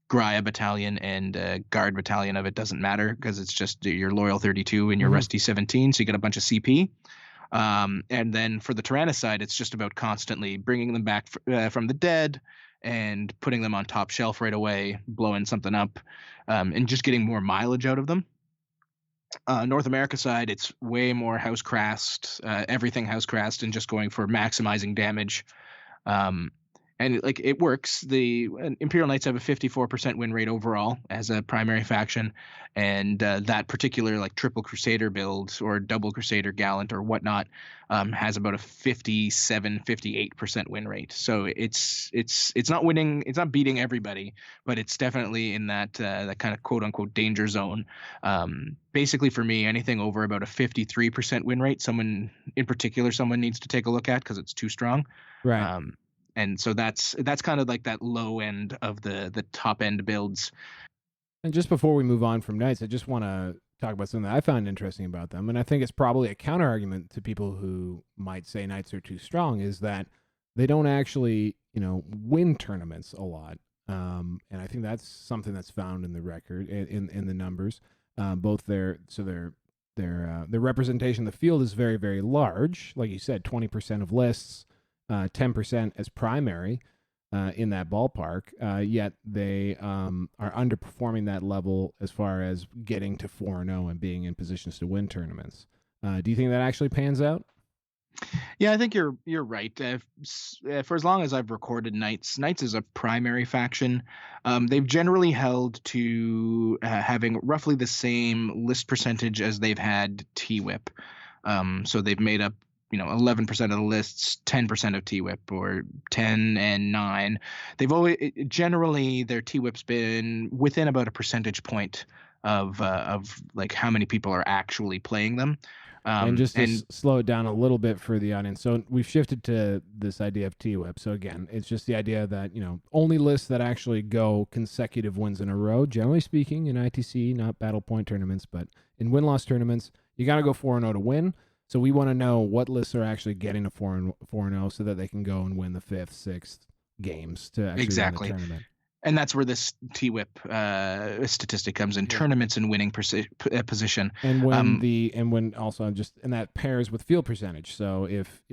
Graia battalion and a Guard battalion of it. Doesn't matter because it's just your Loyal 32 and your Rusty 17, so you get a bunch of CP. And then for the Tyrannus side, it's just about constantly bringing them back from the dead and putting them on top shelf right away, blowing something up, and just getting more mileage out of them. North America side, it's way more House Krast, everything House Krast, and just going for maximizing damage. And it works. The Imperial Knights have a 54% win rate overall as a primary faction, and that particular triple Crusader build or double Crusader Gallant or whatnot has about a 58% win rate. So it's not winning, it's not beating everybody, but it's definitely in that kind of quote unquote danger zone. Basically, for me, anything over about a 53% win rate, someone needs to take a look at because it's too strong. Right. And so that's kind of like that low end of the top end builds. And just before we move on from Knights, I just want to talk about something that I found interesting about them. And I think it's probably a counter argument to people who might say Knights are too strong, is that they don't actually, win tournaments a lot. And I think that's something that's found in the record, in the numbers. Both their representation in the field is very, very large. Like you said, 20% of lists. 10% as primary in that ballpark, yet they are underperforming that level as far as getting to 4-0 and being in positions to win tournaments. Do you think that actually pans out? Yeah, I think you're right. For as long as I've recorded Knights is a primary faction. They've generally held to having roughly the same list percentage as they've had T-Whip. So they've made up 11% of the lists, 10% of T-Whip, or 10 and 9. They've always generally their T-Whip's been within about a percentage point of how many people are actually playing them. And just to slow it down a little bit for the audience. So we've shifted to this idea of T-Whip. So again, it's just the idea that, only lists that actually go consecutive wins in a row, generally speaking, in ITC, not battle point tournaments, but in win-loss tournaments, you got to go 4-0 to win. So we want to know what lists are actually getting a 4-0 so that they can go and win the 5th, 6th games to actually win the tournament. And that's where this T-Whip statistic comes in, tournaments and winning position. And when and that pairs with field percentage. So if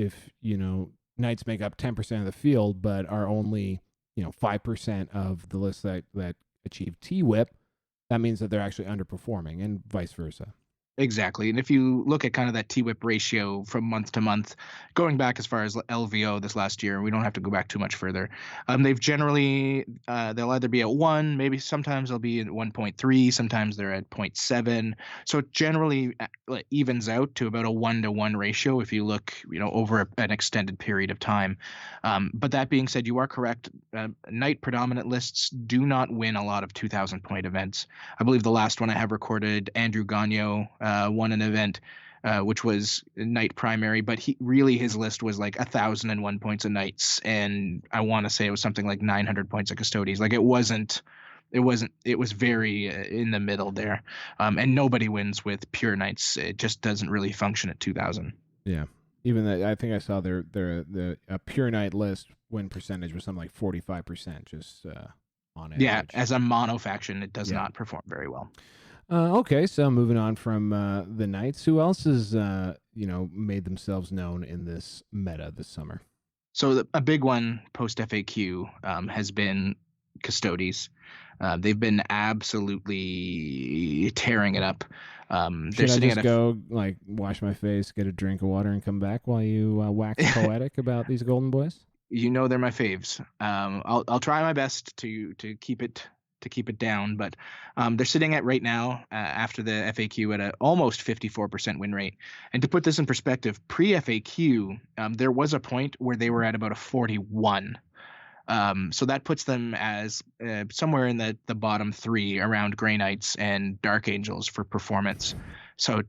Knights make up 10% of the field but are only 5% of the lists that achieve T-Whip, that means that they're actually underperforming, and vice versa. Exactly. And if you look at kind of that T-whip ratio from month to month, going back as far as LVO this last year, we don't have to go back too much further. They've generally, they'll either be at 1, maybe sometimes they'll be at 1.3, sometimes they're at 0.7. So it generally evens out to about a 1-to-1 ratio if you look, over an extended period of time. But that being said, you are correct. Night predominant lists do not win a lot of 2,000-point events. I believe the last one I have recorded, Andrew Gagno, won an event which was night primary, but his list was like 1,001 points a nights, and I want to say it was something like 900 points at custodies. Like it was very in the middle there, and nobody wins with pure nights. It just doesn't really function at 2,000. Yeah, even that, I think I saw the pure night list win percentage was something like 45%, just on average. Yeah, as a mono faction, it does not perform very well. Okay, so moving on from the Knights, who else has made themselves known in this meta this summer? So a big one post FAQ has been Custodies. They've been absolutely tearing it up. Should I just go wash my face, get a drink of water, and come back while you wax poetic about these Golden Boys? They're my faves. I'll try my best to keep it down, but they're sitting at right now after the FAQ at an almost 54% win rate. And to put this in perspective, pre-FAQ, there was a point where they were at about a 41. So that puts them as somewhere in the bottom 3 around Grey Knights and Dark Angels for performance. So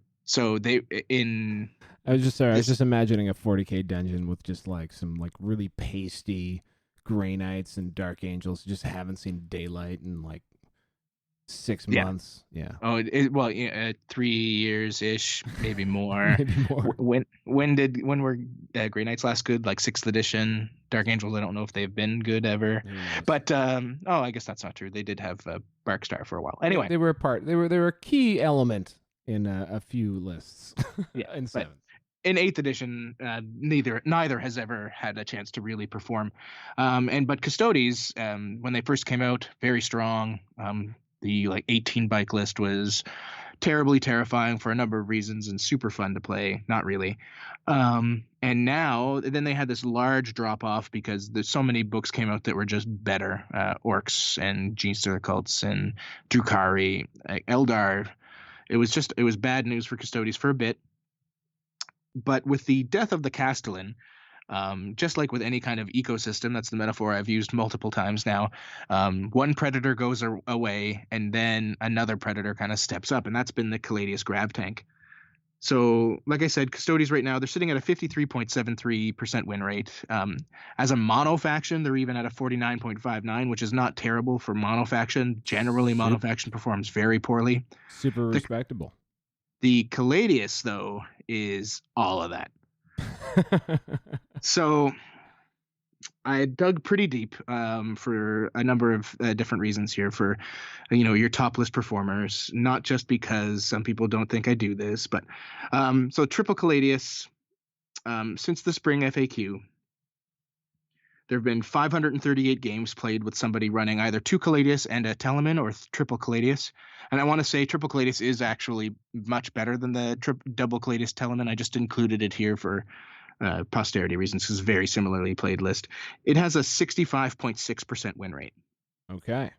they in. I was just imagining a 40k dungeon with just some really pasty Grey Knights and Dark Angels just haven't seen daylight in 6 months. Yeah. Oh, 3 years ish, maybe more. Maybe more. When were Grey Knights last good? Like 6th edition. Dark Angels, I don't know if they've been good ever. Yes. But I guess that's not true. They did have Barkstar for a while. Anyway, they were a part. They were a key element in a few lists. Yeah, in 7th. In 8th edition, neither has ever had a chance to really perform. But Custodies, when they first came out, very strong. The 18 bike list was terribly terrifying for a number of reasons and super fun to play. Not really. And then they had this large drop off because there's so many books came out that were just better. Orcs and Genestealer cults and Drukhari, Eldar. It was bad news for Custodies for a bit. But with the death of the Castellan, just like with any kind of ecosystem, that's the metaphor I've used multiple times now, one predator goes away and then another predator kind of steps up, and that's been the Caladius grab tank. So, like I said, Custodies right now, they're sitting at a 53.73% win rate. As a mono faction, they're even at a 49.59, which is not terrible for mono faction. Generally, mono faction performs very poorly. Super respectable. The Caladius, though, is all of that. So I dug pretty deep for a number of different reasons here for, your top list performers, not just because some people don't think I do this, but so Triple Caladius, since the spring FAQ, there have been 538 games played with somebody running either 2 Caladius and a Telemann or Triple Caladius. And I want to say Triple Caladius is actually much better than the Double Caladius Telemann. I just included it here for posterity reasons because it's a very similarly played list. It has a 65.6% win rate. Okay.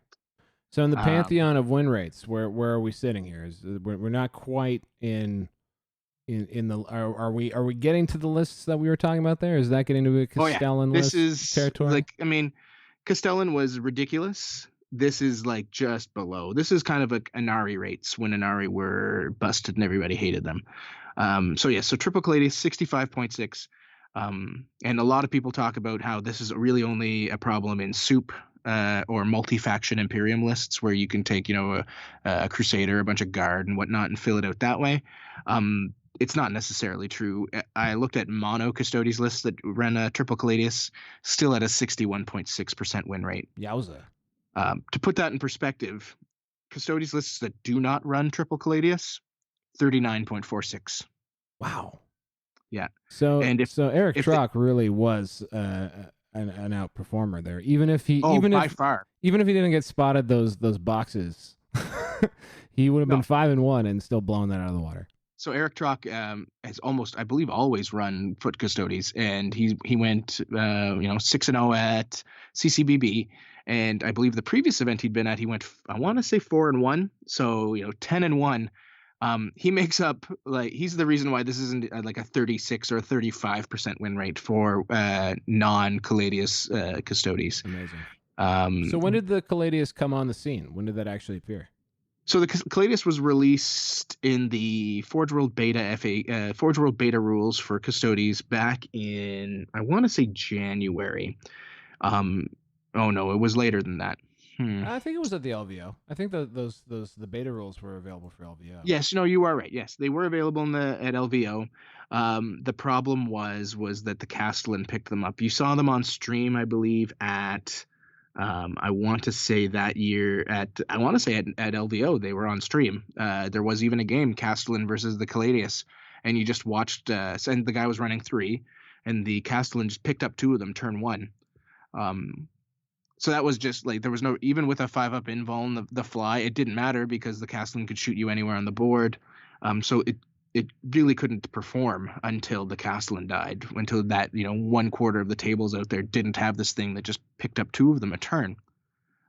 So in the pantheon of win rates, where are we sitting here? We're not quite in the are we getting to the lists that we were talking about there? Is that getting to a Castellan list territory? Castellan was ridiculous. This is just below. This is kind of Inari rates when Inari were busted and everybody hated them. So Triple Caladius 65.6. And a lot of people talk about how this is really only a problem in soup or multi-faction Imperium lists where you can take, a Crusader, a bunch of Guard and whatnot and fill it out that way. It's not necessarily true. I looked at mono Custodies lists that ran a Triple Caladius, still at a 61.6% win rate. Yowza. To put that in perspective, Custodies lists that do not run Triple Caladius, 39.46. Wow. Yeah. So Eric Trock really was an outperformer there. Even if he didn't get spotted those boxes, he would have been 5-1 and still blown that out of the water. So Eric Trock has almost, I believe, always run foot custodies, and he went 6-0 at CCBB, and I believe the previous event he'd been at, he went, I want to say 4-1, so 10-1. He makes up, like, he's the reason why this isn't like a 36 or 35% win rate for non-Caladius custodies. Amazing. So when did the Caladius come on the scene? When did that actually appear? So the Caladius was released in the Forge World Beta Forge World Beta rules for custodies back in, I want to say, January. Oh no, it was later than that. I think it was at the LVO. I think the beta rules were available for LVO. Yes, no, you are right. Yes, they were available at LVO. The problem was that the Castellan picked them up. You saw them on stream, I believe, at I want to say that year at LVO they were on stream. There was even a game, Castellan versus the Caladius, and you just watched. And the guy was running 3, and the Castellan just picked up 2 of them turn 1. So that was just like, there was no, even with a 5-up invuln, the fly, it didn't matter because the Castellan could shoot you anywhere on the board. So it really couldn't perform until the Castellan died, until that 1/4 of the tables out there didn't have this thing that just picked up 2 of them a turn.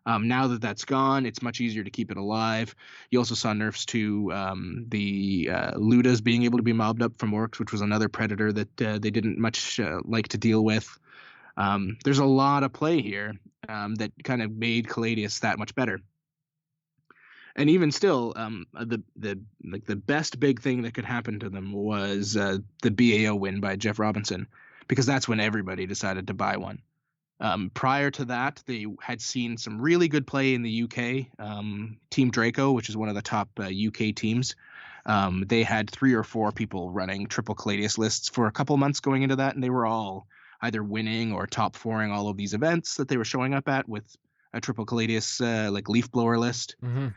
Now that that's gone, it's much easier to keep it alive. You also saw nerfs to the Ludas being able to be mobbed up from orcs, which was another predator that they didn't much like to deal with. There's a lot of play here that kind of made Caladius that much better. And even still, the best big thing that could happen to them was the BAO win by Jeff Robinson, because that's when everybody decided to buy one. Prior to that, they had seen some really good play in the UK. Team Draco, which is one of the top UK teams, they had 3 or 4 people running triple Caladius lists for a couple months going into that, and they were all either winning or top 4ing all of these events that they were showing up at with a triple Caladius like leaf blower list. Mm-hmm.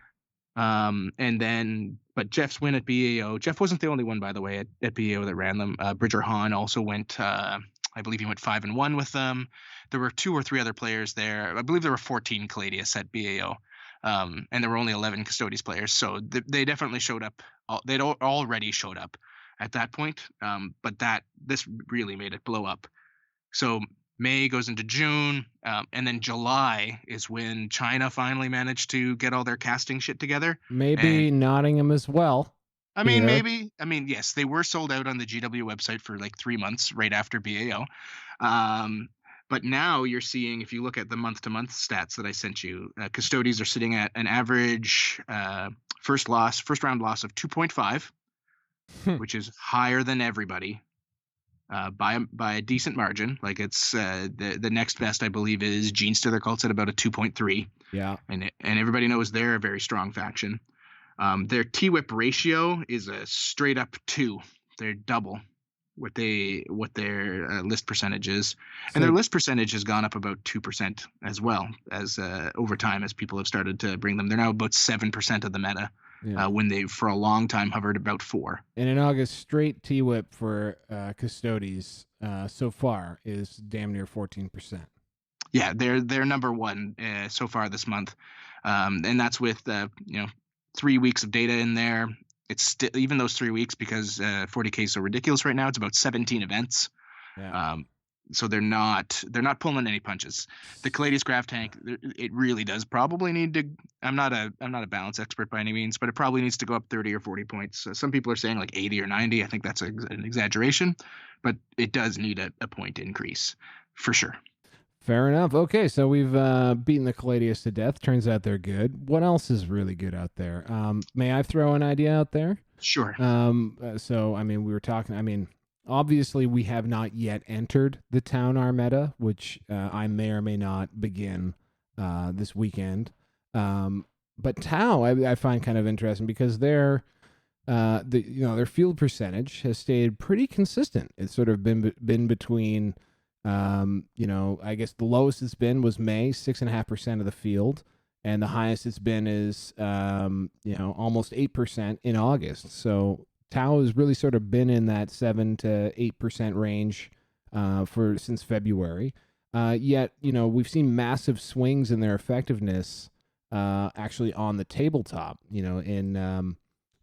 But Jeff's win at BAO, Jeff wasn't the only one, by the way, at BAO that ran them. Bridger Hahn also went, I believe he went 5-1 with them. There were 2 or 3 other players there. I believe there were 14 Caladius at BAO. And there were only 11 Custodies players. So they definitely showed up. They'd already showed up at that point. But this really made it blow up. So May goes into June, and then July is when China finally managed to get all their casting shit together. Maybe Nottingham as well. I mean, maybe. I mean, yes, they were sold out on the GW website for like 3 months right after BAO. But now you're seeing, if you look at the month-to-month stats that I sent you, Custodies are sitting at an average first round loss of 2.5, which is higher than everybody. By a decent margin. Like it's the next best, I believe, is Genester. Their cult's at about a 2.3. Yeah, and everybody knows they're a very strong faction. Their T-Whip ratio is a straight up 2. They're double what their list percentage is, and their list percentage has gone up about 2% as well as over time as people have started to bring them. They're now about 7% of the meta. Yeah. When they for a long time hovered about 4. And in August, straight T-Whip for Custodies so far is damn near 14%. Yeah, they're number 1 so far this month, and that's with 3 weeks of data in there. It's even those 3 weeks, because 40K is so ridiculous right now. It's about 17 events. Yeah. So they're not pulling any punches. The Caladius Graph Tank, it really does probably need to. I'm not a balance expert by any means, but it probably needs to go up 30 or 40 points. Some people are saying like 80 or 90. I think that's an exaggeration, but it does need a point increase for sure. Fair enough. Okay, so we've beaten the Caladius to death. Turns out they're good. What else is really good out there? May I throw an idea out there? Sure. So I mean, we were talking. I mean, obviously, we have not yet entered the Town R meta, which I may or may not begin this weekend. But Tau, I find kind of interesting because their field percentage has stayed pretty consistent. It's sort of been between, I guess the lowest it's been was May, 6.5% of the field, and the highest it's been is almost 8% in August. So Tau has really sort of been in that 7 to 8% range since February. Yet, we've seen massive swings in their effectiveness actually on the tabletop. In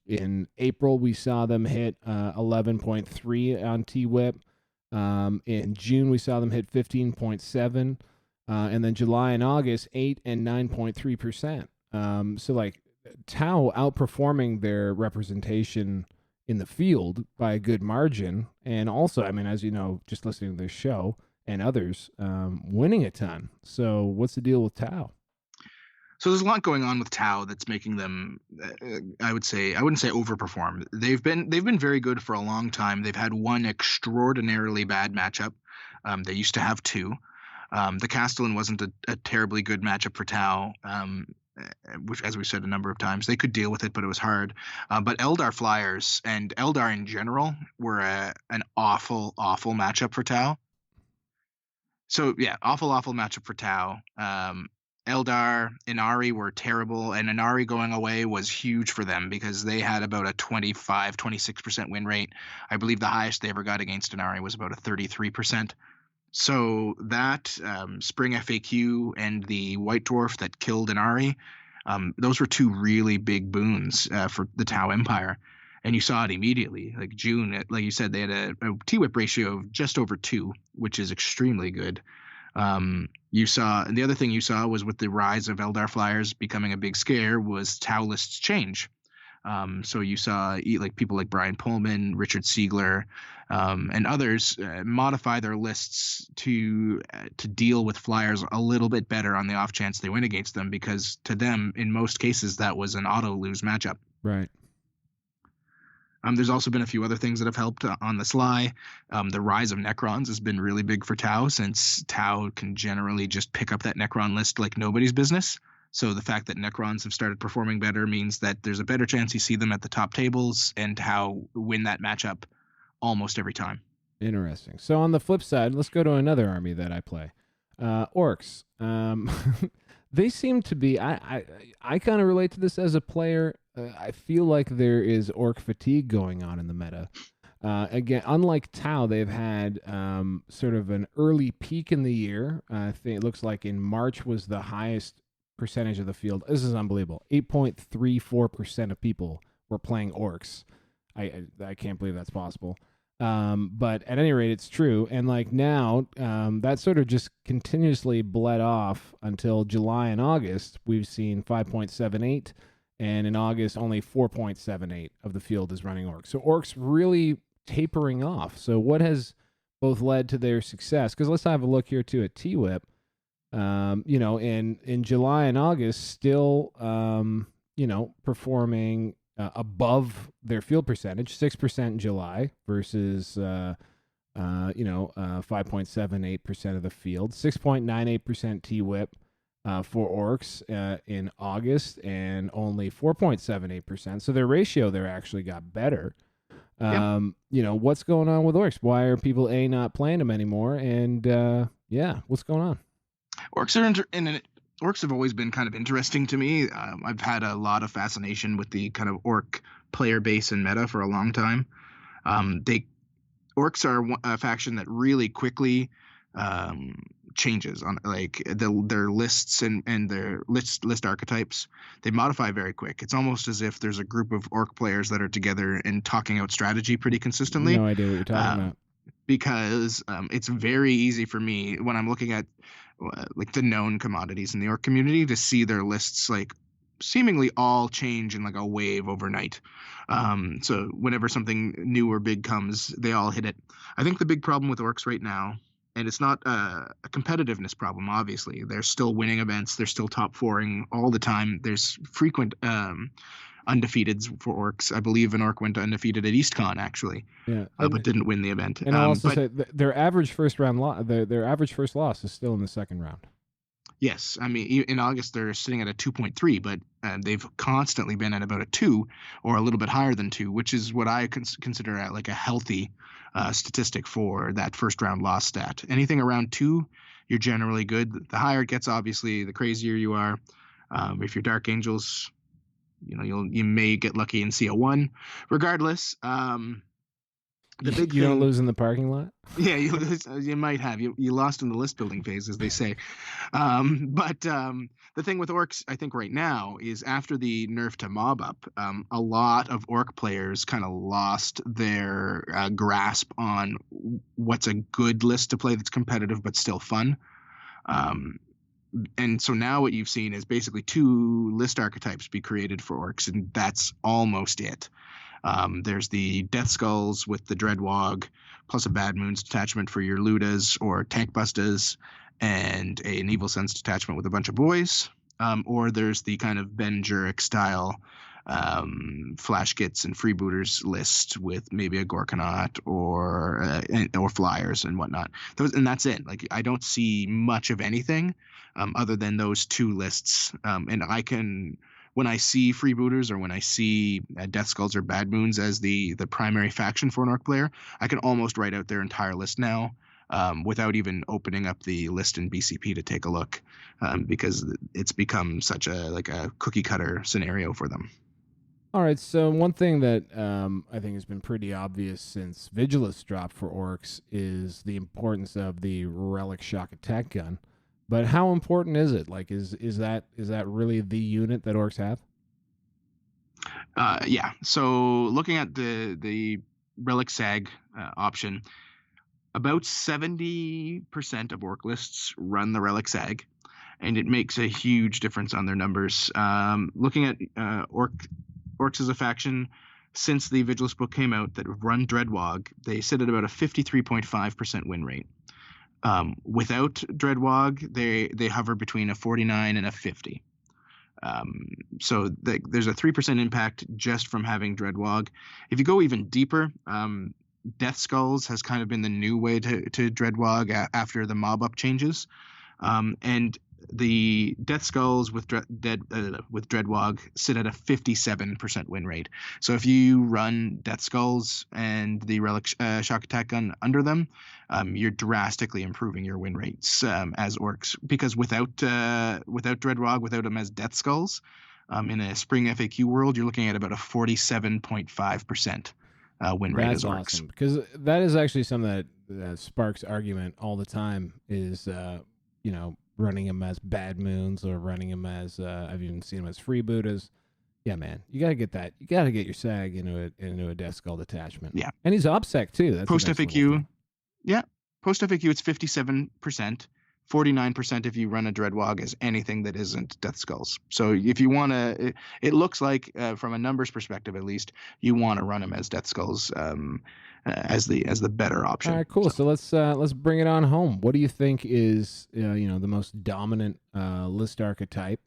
In April, we saw them hit 11.3 on T-Whip. In June, we saw them hit 15.7. And then July and August, 8 and 9.3%. So like Tau outperforming their representation in the field by a good margin. And also, I mean, as you know, just listening to this show and others, winning a ton. So what's the deal with Tau? So there's a lot going on with Tau that's making them, I wouldn't say overperform. They've been very good for a long time. They've had one extraordinarily bad matchup. They used to have two. The Castellan wasn't a terribly good matchup for Tau, which, as we said a number of times, they could deal with it, but it was hard. But Eldar Flyers and Eldar in general were an awful matchup for Tau. So yeah, awful matchup for Tau. Eldar, Inari were terrible, and Inari going away was huge for them because they had about a 26% win rate. I believe the highest they ever got against Inari was about a 33%. So that Spring FAQ and the White Dwarf that killed Inari, those were two really big boons for the Tau Empire. And you saw it immediately. Like June, like you said, they had a T-Whip ratio of just over 2, which is extremely good. You saw, and the other thing you saw was with the rise of Eldar Flyers becoming a big scare was Tau lists change. So you saw like people like Brian Pullman, Richard Siegler, and others modify their lists to deal with Flyers a little bit better on the off chance they win against them, because to them, in most cases, that was an auto lose matchup. Right. There's also been a few other things that have helped on the sly. The rise of Necrons has been really big for Tau, since Tau can generally just pick up that Necron list like nobody's business. So the fact that Necrons have started performing better means that there's a better chance you see them at the top tables, and Tau win that matchup almost every time. Interesting. So on the flip side, let's go to another army that I play. Orcs. They seem to be, I kind of relate to this as a player. I feel like there is orc fatigue going on in the meta. Again, unlike Tau, they've had sort of an early peak in the year. I think it looks like in March was the highest percentage of the field. This is unbelievable. 8.34% of people were playing orcs. I can't believe that's possible. But at any rate, it's true. And like now, that sort of just continuously bled off until July and August. We've seen 5.78, and in August, only 4.78 of the field is running orcs. So orcs really tapering off. So what has both led to their success? Because let's have a look here too at T-Whip. In July and August, still, performing above their field percentage, 6% in July versus, 5.78% of the field, 6.98% T-Whip for orcs in August, and only 4.78%. So their ratio there actually got better. What's going on with orcs? Why are people not playing them anymore? And what's going on? Orcs have always been kind of interesting to me. I've had a lot of fascination with the kind of orc player base and meta for a long time. Orcs are a faction that really quickly changes on like their lists and their list archetypes. They modify very quick. It's almost as if there's a group of orc players that are together and talking out strategy pretty consistently. No idea what you're talking about. Because it's very easy for me when I'm looking at like the known commodities in the orc community to see their lists like seemingly all change in like a wave overnight. So whenever something new or big comes, they all hit it. I think the big problem with orcs right now, and it's not a competitiveness problem, obviously. They're still winning events. They're still top fouring all the time. There's frequent undefeateds for orcs. I believe an orc went undefeated at EastCon actually, but didn't win the event. And I'll also say their average first round their average first loss is still in the second round. Yes, I mean in August they're sitting at a 2.3, but they've constantly been at about a 2 or a little bit higher than 2, which is what I consider like a healthy statistic for that first round loss stat. Anything around 2, you're generally good. The higher it gets, obviously, the crazier you are. If you're Dark Angels, you may get lucky and see a 1. Regardless, The big You don't thing, lose in the parking lot? yeah, you might have. You lost in the list building phase, as they say. But the thing with orcs, I think right now, is after the nerf to mob up, a lot of orc players kind of lost their grasp on what's a good list to play that's competitive but still fun. And so now what you've seen is basically 2 list archetypes be created for orcs, and that's almost it. There's the Death Skulls with the Dreadwog, plus a Bad Moons detachment for your Ludas or Tank Bustas, and an Evil Sense detachment with a bunch of boys. Or there's the kind of Ben Jurek style Flash Kits and Freebooters list with maybe a Gorkanaut or Flyers and whatnot. And that's it. Like, I don't see much of anything other than those 2 lists. And I can, when I see Freebooters or when I see Death Skulls or Bad Moons as the primary faction for an orc player, I can almost write out their entire list now without even opening up the list in BCP to take a look, because it's become such a cookie cutter scenario for them. All right, so one thing that I think has been pretty obvious since Vigilus dropped for orcs is the importance of the Relic Shock Attack Gun. But how important is it? Like, is that really the unit that orcs have? Yeah. So looking at the Relic Sag option, about 70% of orc lists run the Relic Sag, and it makes a huge difference on their numbers. Looking at orcs as a faction, since the Vigilus book came out that run Dreadwog, they sit at about a 53.5% win rate. Without Dreadwog, they hover between a 49 and a 50. So there's a 3% impact just from having Dreadwog. If you go even deeper, Death Skulls has kind of been the new way to Dreadwog after the mob up changes. And the Death Skulls with Dreadwog sit at a 57% win rate. So if you run Death Skulls and the Relic Shock Attack Gun under them, you're drastically improving your win rates as orcs. Because without Dreadwog, without them as Death Skulls, in a spring FAQ world, you're looking at about a 47.5% win rate as orcs. That's awesome, because that is actually something that sparks argument all the time. Is running them as Bad Moons or running them as I've even seen them as Freebooters. Yeah, man, you gotta get that. You gotta get your Sag into a Death Skull detachment. Yeah, and he's OBSEC too. That's post FAQ. Yeah, post FAQ it's 57%, 49% if you run a Dreadwog as anything that isn't Death Skulls. So if you want to, it looks like from a numbers perspective at least, you want to run them as Death Skulls as the better option. All right, cool. So let's bring it on home. What do you think is the most dominant list archetype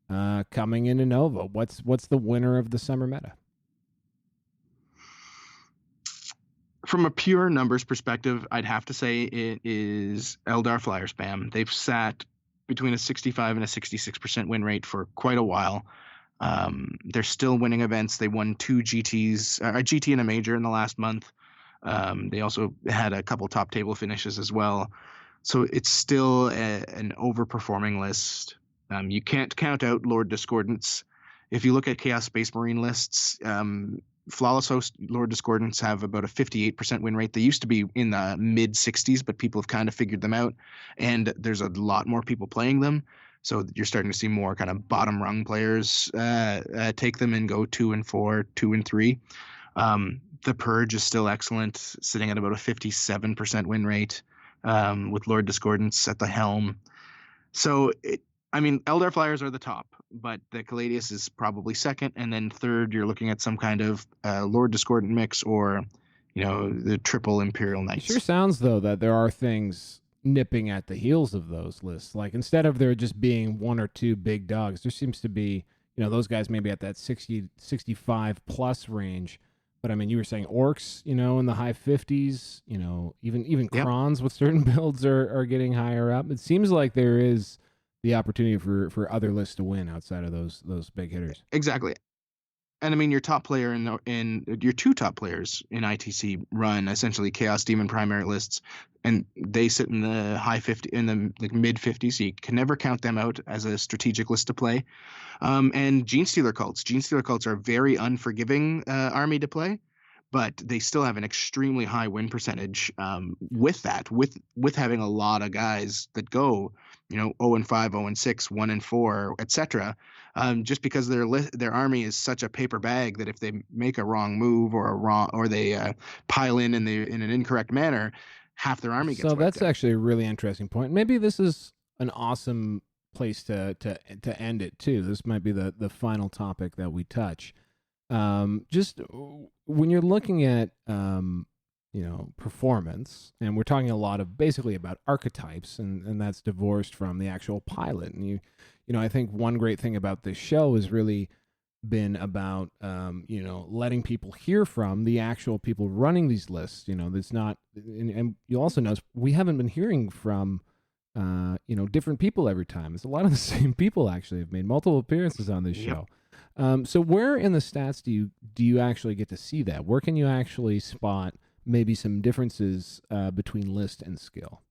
coming into Nova? What's the winner of the summer meta? From a pure numbers perspective, I'd have to say it is Eldar Flyer Spam. They've sat between a 65 and a 66% win rate for quite a while. They're still winning events. They won 2 GTs, a GT and a major in the last month. They also had a couple top table finishes as well. So it's still an overperforming list. You can't count out Lord Discordance. If you look at Chaos Space Marine lists, Flawless Host Lord Discordants have about a 58% win rate. They used to be in the mid 60s, but people have kind of figured them out, and there's a lot more people playing them. So you're starting to see more kind of bottom rung players take them and go 2 and 4, 2 and 3. The Purge is still excellent, sitting at about a 57% win rate with Lord Discordance at the helm. So Eldar Flyers are the top, but the Caladius is probably second, and then third you're looking at some kind of Lord Discordant mix or the triple Imperial Knights. It sure sounds though that there are things nipping at the heels of those lists. Like, instead of there just being 1 or 2 big dogs, there seems to be those guys maybe at that 60 65 plus range. But you were saying orcs, in the high 50s, even Krons with certain builds are getting higher up. It seems like there is the opportunity for other lists to win outside of those big hitters. Exactly. And your top player in your 2 top players in ITC run essentially Chaos Demon primary lists, and they sit in the high 50, in the mid 50s. So you can never count them out as a strategic list to play. And Genestealer cults are a very unforgiving army to play, but they still have an extremely high win percentage with that, with having a lot of guys that go, 0-5, 0-6, 1-4, etc. Just because their army is such a paper bag that if they make a wrong move or they pile in an incorrect manner, half their army gets So wiped that's out. actually a really interesting point. Maybe this is an awesome place to end it too. This might be the final topic that we touch. Just when you're looking at performance, and we're talking a lot of basically about archetypes, and that's divorced from the actual pilot. And I think one great thing about this show has really been about letting people hear from the actual people running these lists. That's not, and you also notice we haven't been hearing from different people every time. It's a lot of the same people actually have made multiple appearances on this show. So where in the stats do you actually get to see that? Where can you actually spot maybe some differences between list and skill?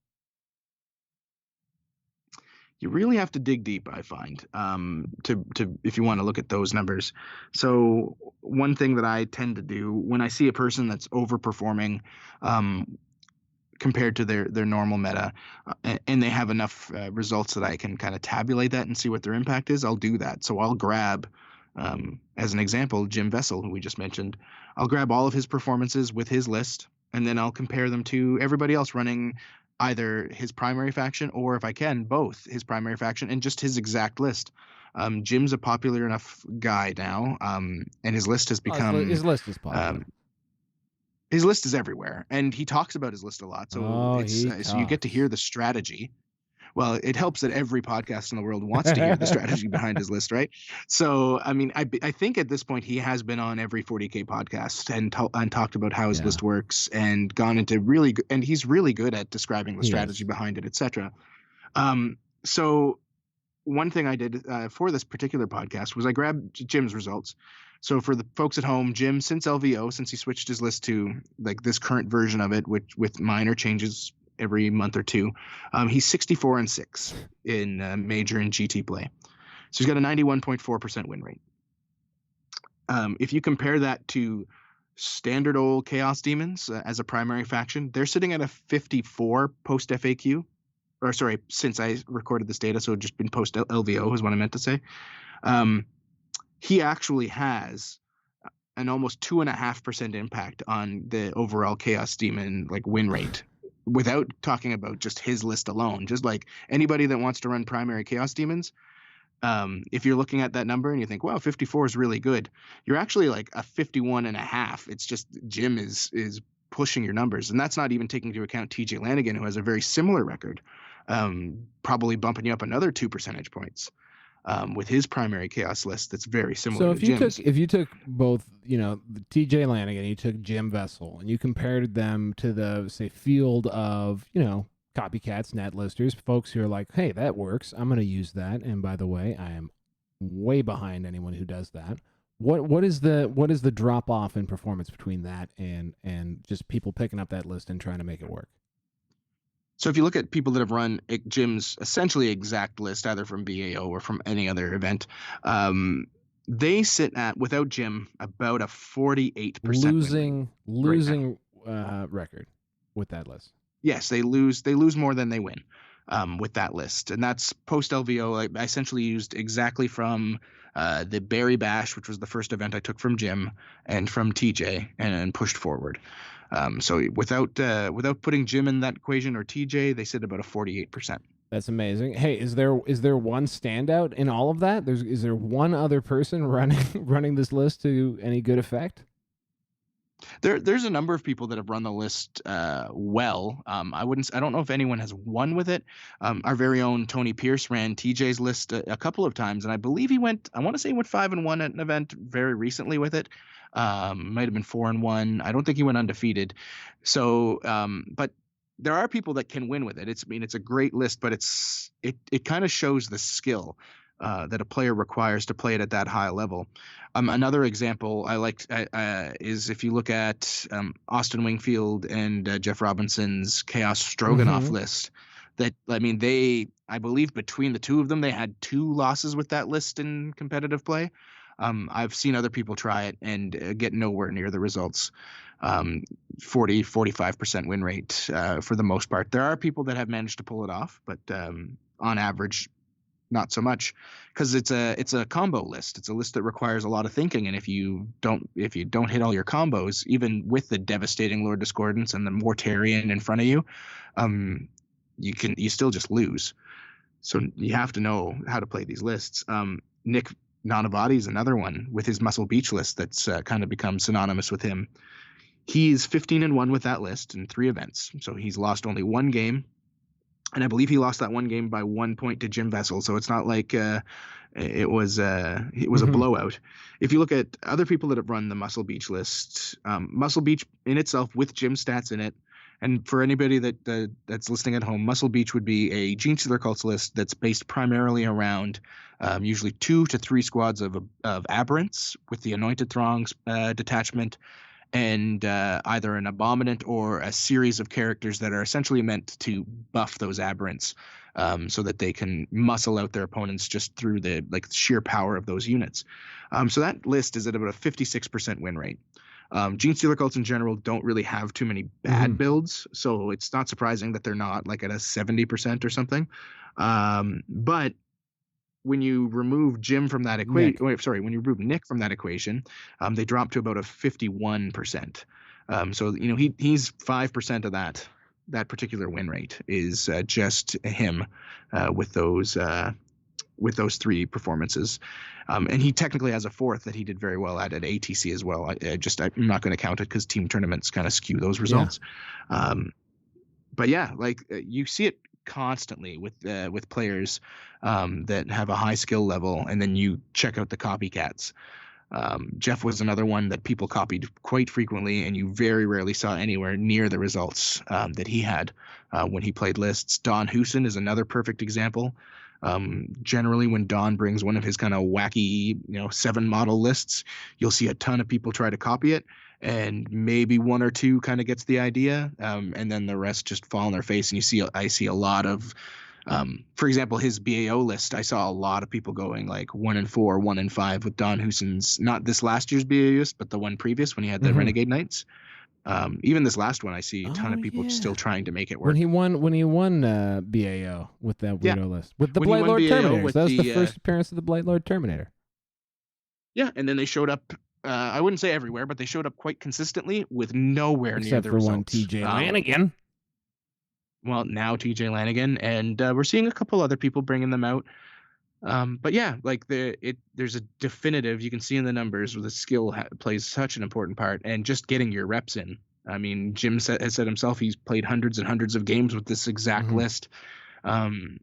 You really have to dig deep, I find, to if you want to look at those numbers. So one thing that I tend to do when I see a person that's overperforming compared to their normal meta, and they have enough results that I can kind of tabulate that and see what their impact is, I'll do that. So I'll grab, as an example, Jim Vessel, who we just mentioned. I'll grab all of his performances with his list, and then I'll compare them to everybody else running either his primary faction or, if I can, both his primary faction and just his exact list. Jim's a popular enough guy now, and his list has become... his list is popular. His list is everywhere, and he talks about his list a lot. So so you get to hear the strategy. Well, it helps that every podcast in the world wants to hear the strategy behind his list, right? So, I mean, I think at this point he has been on every 40K podcast and talked about how his list works and gone into and he's really good at describing the strategy behind it, etc. So one thing I did for this particular podcast was I grabbed Jim's results. So for the folks at home, Jim, since LVO, since he switched his list to like this current version of it, which with minor changes every month or two, he's 64-6 in major and GT play. So he's got a 91.4% win rate. If you compare that to standard old Chaos Demons as a primary faction, they're sitting at a 54 post FAQ, or sorry, since I recorded this data, so just been post LVO is what I meant to say. He actually has an almost 2.5% impact on the overall Chaos Demon win rate, without talking about just his list alone. Just like anybody that wants to run primary Chaos Demons, if you're looking at that number and you think, wow, 54 is really good, you're actually like a 51.5. It's just Jim is pushing your numbers, and that's not even taking into account TJ Lanigan, who has a very similar record, probably bumping you up another 2 percentage points. With his primary chaos list, that's very similar. So if you took both, the TJ Lanigan, you took Jim Vessel, and you compared them to the field of copycats, net listers, folks who are like, hey, that works, I'm going to use that, and by the way, I am way behind anyone who does that. What is the drop off in performance between that and just people picking up that list and trying to make it work? So if you look at people that have run Jim's essentially exact list, either from BAO or from any other event, they sit at, without Jim, about a 48% losing record with that list. Yes, they lose more than they win with that list, and that's post LVO. I essentially used exactly from the Berry Bash, which was the first event I took from Jim and from TJ, and pushed forward. So without putting Jim in that equation or TJ, they sit about a 48%. That's amazing. Hey, is there one standout in all of that? Is there one other person running this list to any good effect? There's a number of people that have run the list well. I don't know if anyone has won with it. Our very own Tony Pierce ran TJ's list a couple of times, and I believe he went 5-1 at an event very recently with it. Might have been 4-1. I don't think he went undefeated. So, but there are people that can win with it. It's a great list, but it kind of shows the skill that a player requires to play it at that high level. Another example I liked is if you look at Austin Wingfield and Jeff Robinson's Chaos Stroganoff list. That I believe between the two of them, they had 2 losses with that list in competitive play. I've seen other people try it and get nowhere near the results. 40-45% win rate for the most part. There are people that have managed to pull it off, but on average, not so much, because it's a combo list. It's a list that requires a lot of thinking, and if you don't hit all your combos, even with the devastating Lord Discordance and the Mortarion in front of you, you still just lose. So you have to know how to play these lists. Nick Nanavati is another one with his Muscle Beach list that's kind of become synonymous with him. He's 15-1 with that list in 3 events. So he's lost only 1 game. And I believe he lost that 1 game by 1 point to Jim Vessel. So it's not like it was a blowout. If you look at other people that have run the Muscle Beach list, Muscle Beach in itself with Jim stats in it, and for anybody that's listening at home, Muscle Beach would be a Genestealer Cults list that's based primarily around usually 2 to 3 squads of Aberrants with the Anointed Throngs detachment, and either an Abominant or a series of characters that are essentially meant to buff those Aberrants so that they can muscle out their opponents just through the sheer power of those units. So that list is at about a 56% win rate. Genestealer Cults in general don't really have too many bad builds, so it's not surprising that they're not like at a 70% or something. But when you remove Jim from that equation, when you remove Nick from that equation, they drop to about a 51%. So he's 5% of that particular win rate is just him with those 3 performances. And he technically has a 4th that he did very well at ATC as well. I'm not going to count it because team tournaments kind of skew those results. Yeah. But yeah, you see it constantly with players that have a high skill level, and then you check out the copycats. Jeff was another one that people copied quite frequently, and you very rarely saw anywhere near the results that he had when he played lists. Don Hewson is another perfect example. Generally, when Don brings one of his kind of wacky 7 model lists, you'll see a ton of people try to copy it, and maybe 1 or 2 kind of gets the idea, and then the rest just fall on their face. And I see a lot of for example, his BAO list, I saw a lot of people going 1-4, 1-5 with Don Hewson's, not this last year's BAO list, but the one previous when he had the Renegade Knights. Even this last one, I see a ton of people still trying to make it work. When he won BAO with that weirdo list with the Blight Lord Terminator, that was the first appearance of the Blight Lord Terminator. Yeah, and then they showed up. I wouldn't say everywhere, but they showed up quite consistently with nowhere near the results. Except for one TJ Lanigan. Well, now TJ Lanigan, and we're seeing a couple other people bringing them out. But yeah, there's a definitive, you can see in the numbers where the skill plays such an important part, and just getting your reps in. I mean, Jim has said himself he's played hundreds and hundreds of games with this exact list, and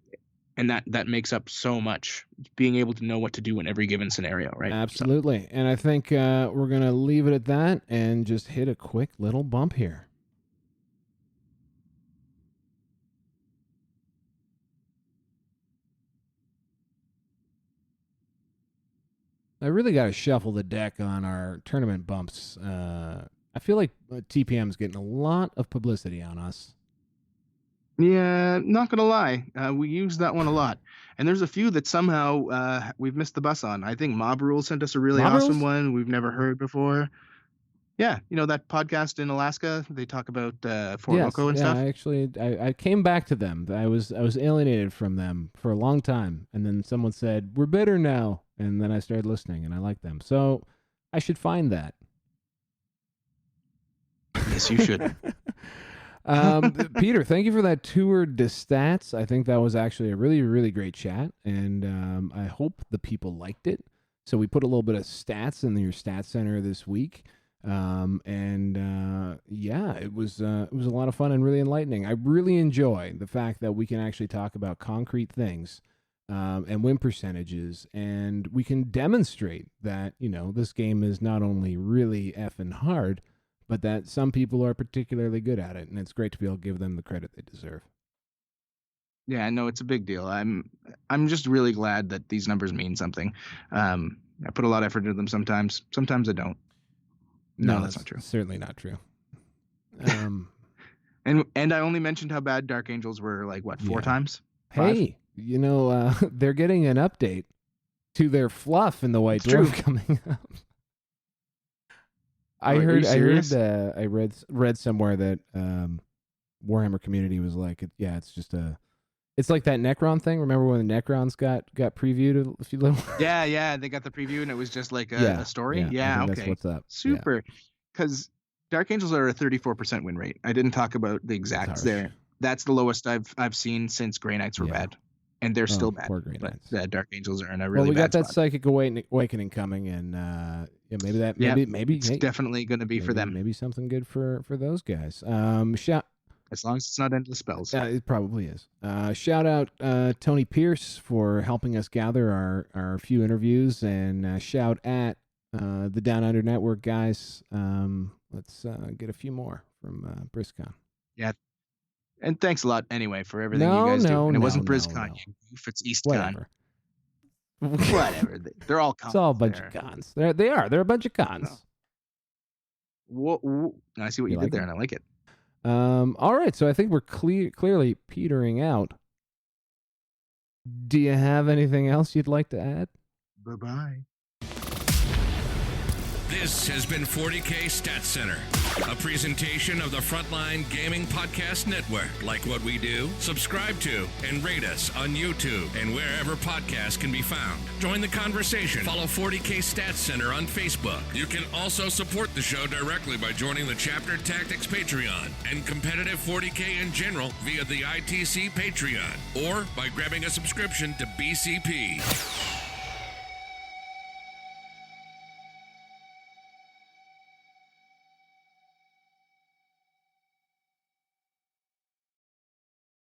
that makes up so much. Being able to know what to do in every given scenario, right? Absolutely, so. And I think we're gonna leave it at that and just hit a quick little bump here. I really got to shuffle the deck on our tournament bumps. I feel like TPM's getting a lot of publicity on us. Yeah, not going to lie. We use that one a lot. And there's a few that somehow we've missed the bus on. I think Mob Rule sent us a really awesome one we've never heard before. Yeah, that podcast in Alaska, they talk about Fort Loco and stuff. I came back to them. I was alienated from them for a long time. And then someone said, we're better now. And then I started listening, and I like them. So I should find that. Yes, you should. Peter, thank you for that tour de stats. I think that was actually a really, really great chat, and I hope the people liked it. So we put a little bit of stats in your stats center this week. It was a lot of fun and really enlightening. I really enjoy the fact that we can actually talk about concrete things. And win percentages, and we can demonstrate that, this game is not only really effing hard, but that some people are particularly good at it, and it's great to be able to give them the credit they deserve. Yeah, no, it's a big deal. I'm just really glad that these numbers mean something. I put a lot of effort into them sometimes. Sometimes I don't. No, that's not true. Certainly not true. And I only mentioned how bad Dark Angels were 4 times? 5? Hey, they're getting an update to their fluff in the White Dwarf coming up. I Are you serious? I read somewhere that Warhammer community was like, it's just it's like that Necron thing. Remember when the Necrons got previewed a few little? Yeah, they got the preview and it was just like Yeah, a story. yeah, I Yeah, think okay. that's what's up. Super. Because Dark Angels are a 34% win rate. I didn't talk about the exacts there. That's the lowest I've seen since Grey Knights were bad. And they're still bad. Poor Grey But Knights. the Dark Angels are in a really we bad got that spot. Psychic Awakening coming, and maybe it's definitely going to be for them. Maybe something good for those guys. As long as it's not endless spells. It probably is. Shout out Tony Pierce for helping us gather our few interviews, and shout at the Down Under Network guys. Let's get a few more from BriskCon. Yeah. And thanks a lot anyway for everything you guys do. And it wasn't BriskCon, you goof. It's EastCon. Whatever. They're all cons. It's all a bunch of cons. They are. They're a bunch of cons. Whoa. I see what you did there, and I like it. All right. So I think we're clearly petering out. Do you have anything else you'd like to add? Bye-bye. This has been 40K Stat Center, a presentation of the Frontline Gaming Podcast Network. Like what we do? Subscribe to and rate us on YouTube and wherever podcasts can be found. Join the conversation. Follow 40K Stat Center on Facebook. You can also support the show directly by joining the Chapter Tactics Patreon and competitive 40K in general via the ITC Patreon or by grabbing a subscription to BCP.